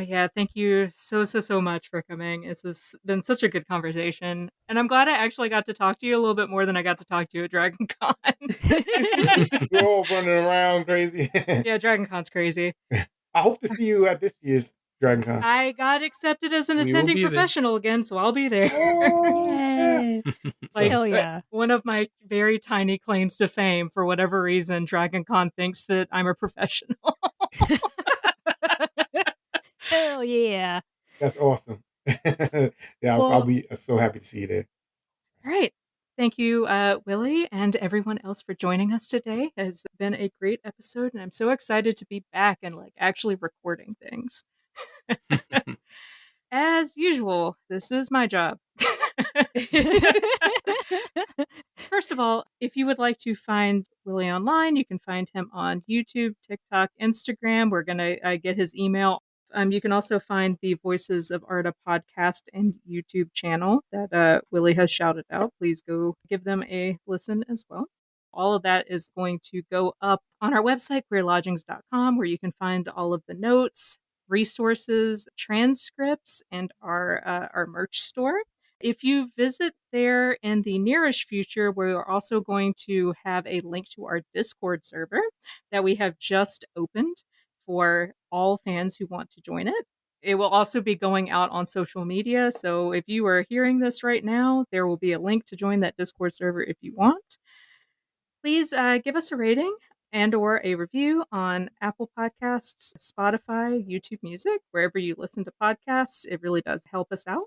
Yeah, thank you so much for coming. This has been such a good conversation. And I'm glad I actually got to talk to you a little bit more than I got to talk to you at Dragon Con. We're all running around crazy. Yeah, Dragon Con's crazy. I hope to see you at this year's Dragon Con. I got accepted as an We will attending be there. professional again, so I'll be there. Oh, yeah. Yay. Like, Hell yeah. one of my very tiny claims to fame, for whatever reason, Dragon Con thinks that I'm a professional. Hell yeah. That's awesome. Yeah, I'll Well, be so happy to see you there. All right. Thank you, Willie, and everyone else for joining us today. It has been a great episode, and I'm so excited to be back and like actually recording things. As usual, this is my job. First of all, if you would like to find Willie online, you can find him on YouTube, TikTok, Instagram. We're going to get his email. You can also find the Voices of Arda podcast and YouTube channel that Willie has shouted out. Please go give them a listen as well. All of that is going to go up on our website, queerlodgings.com, where you can find all of the notes, resources, transcripts, and our merch store. If you visit there in the nearest future, we're also going to have a link to our Discord server that we have just opened for all fans who want to join it. It will also be going out on social media. So if you are hearing this right now, there will be a link to join that Discord server if you want. Please give us a rating and or a review on Apple Podcasts, Spotify, YouTube Music, wherever you listen to podcasts. It really does help us out.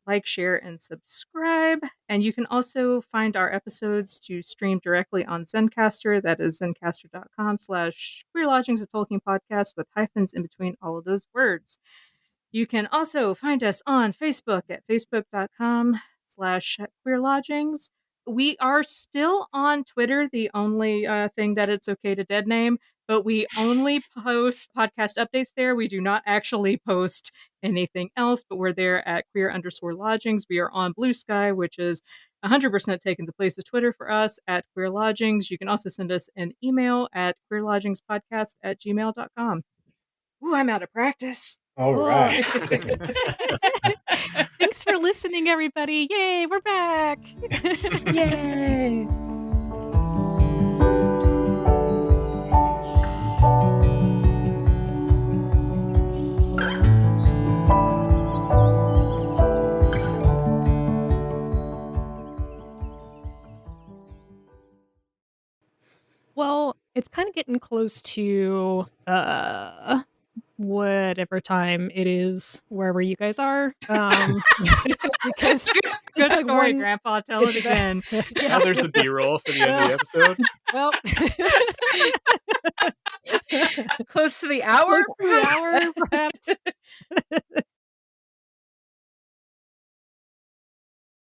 Like, share, and subscribe. And you can also find our episodes to stream directly on Zencaster. That is zencaster.com/queerlodgings, a Tolkien podcast with hyphens in between all of those words. You can also find us on Facebook at facebook.com/queerlodgings. We are still on Twitter, the only thing that it's okay to dead name, but we only post podcast updates there. We do not actually post anything else, but we're there at queer_lodgings. We are on Blue Sky, which is 100% taking the place of Twitter for us at Queer Lodgings. You can also send us an email at queerlodgingspodcast@gmail.com. Ooh, I'm out of practice. All Oh. right. Thanks for listening, everybody. Yay, we're back. Yay. Well, it's kind of getting close to whatever time it is wherever you guys are. Because Good like story, Grandpa. Tell it again. Now there's the B-roll for the end of the episode. Well, Close to the hour, close to the hour, perhaps.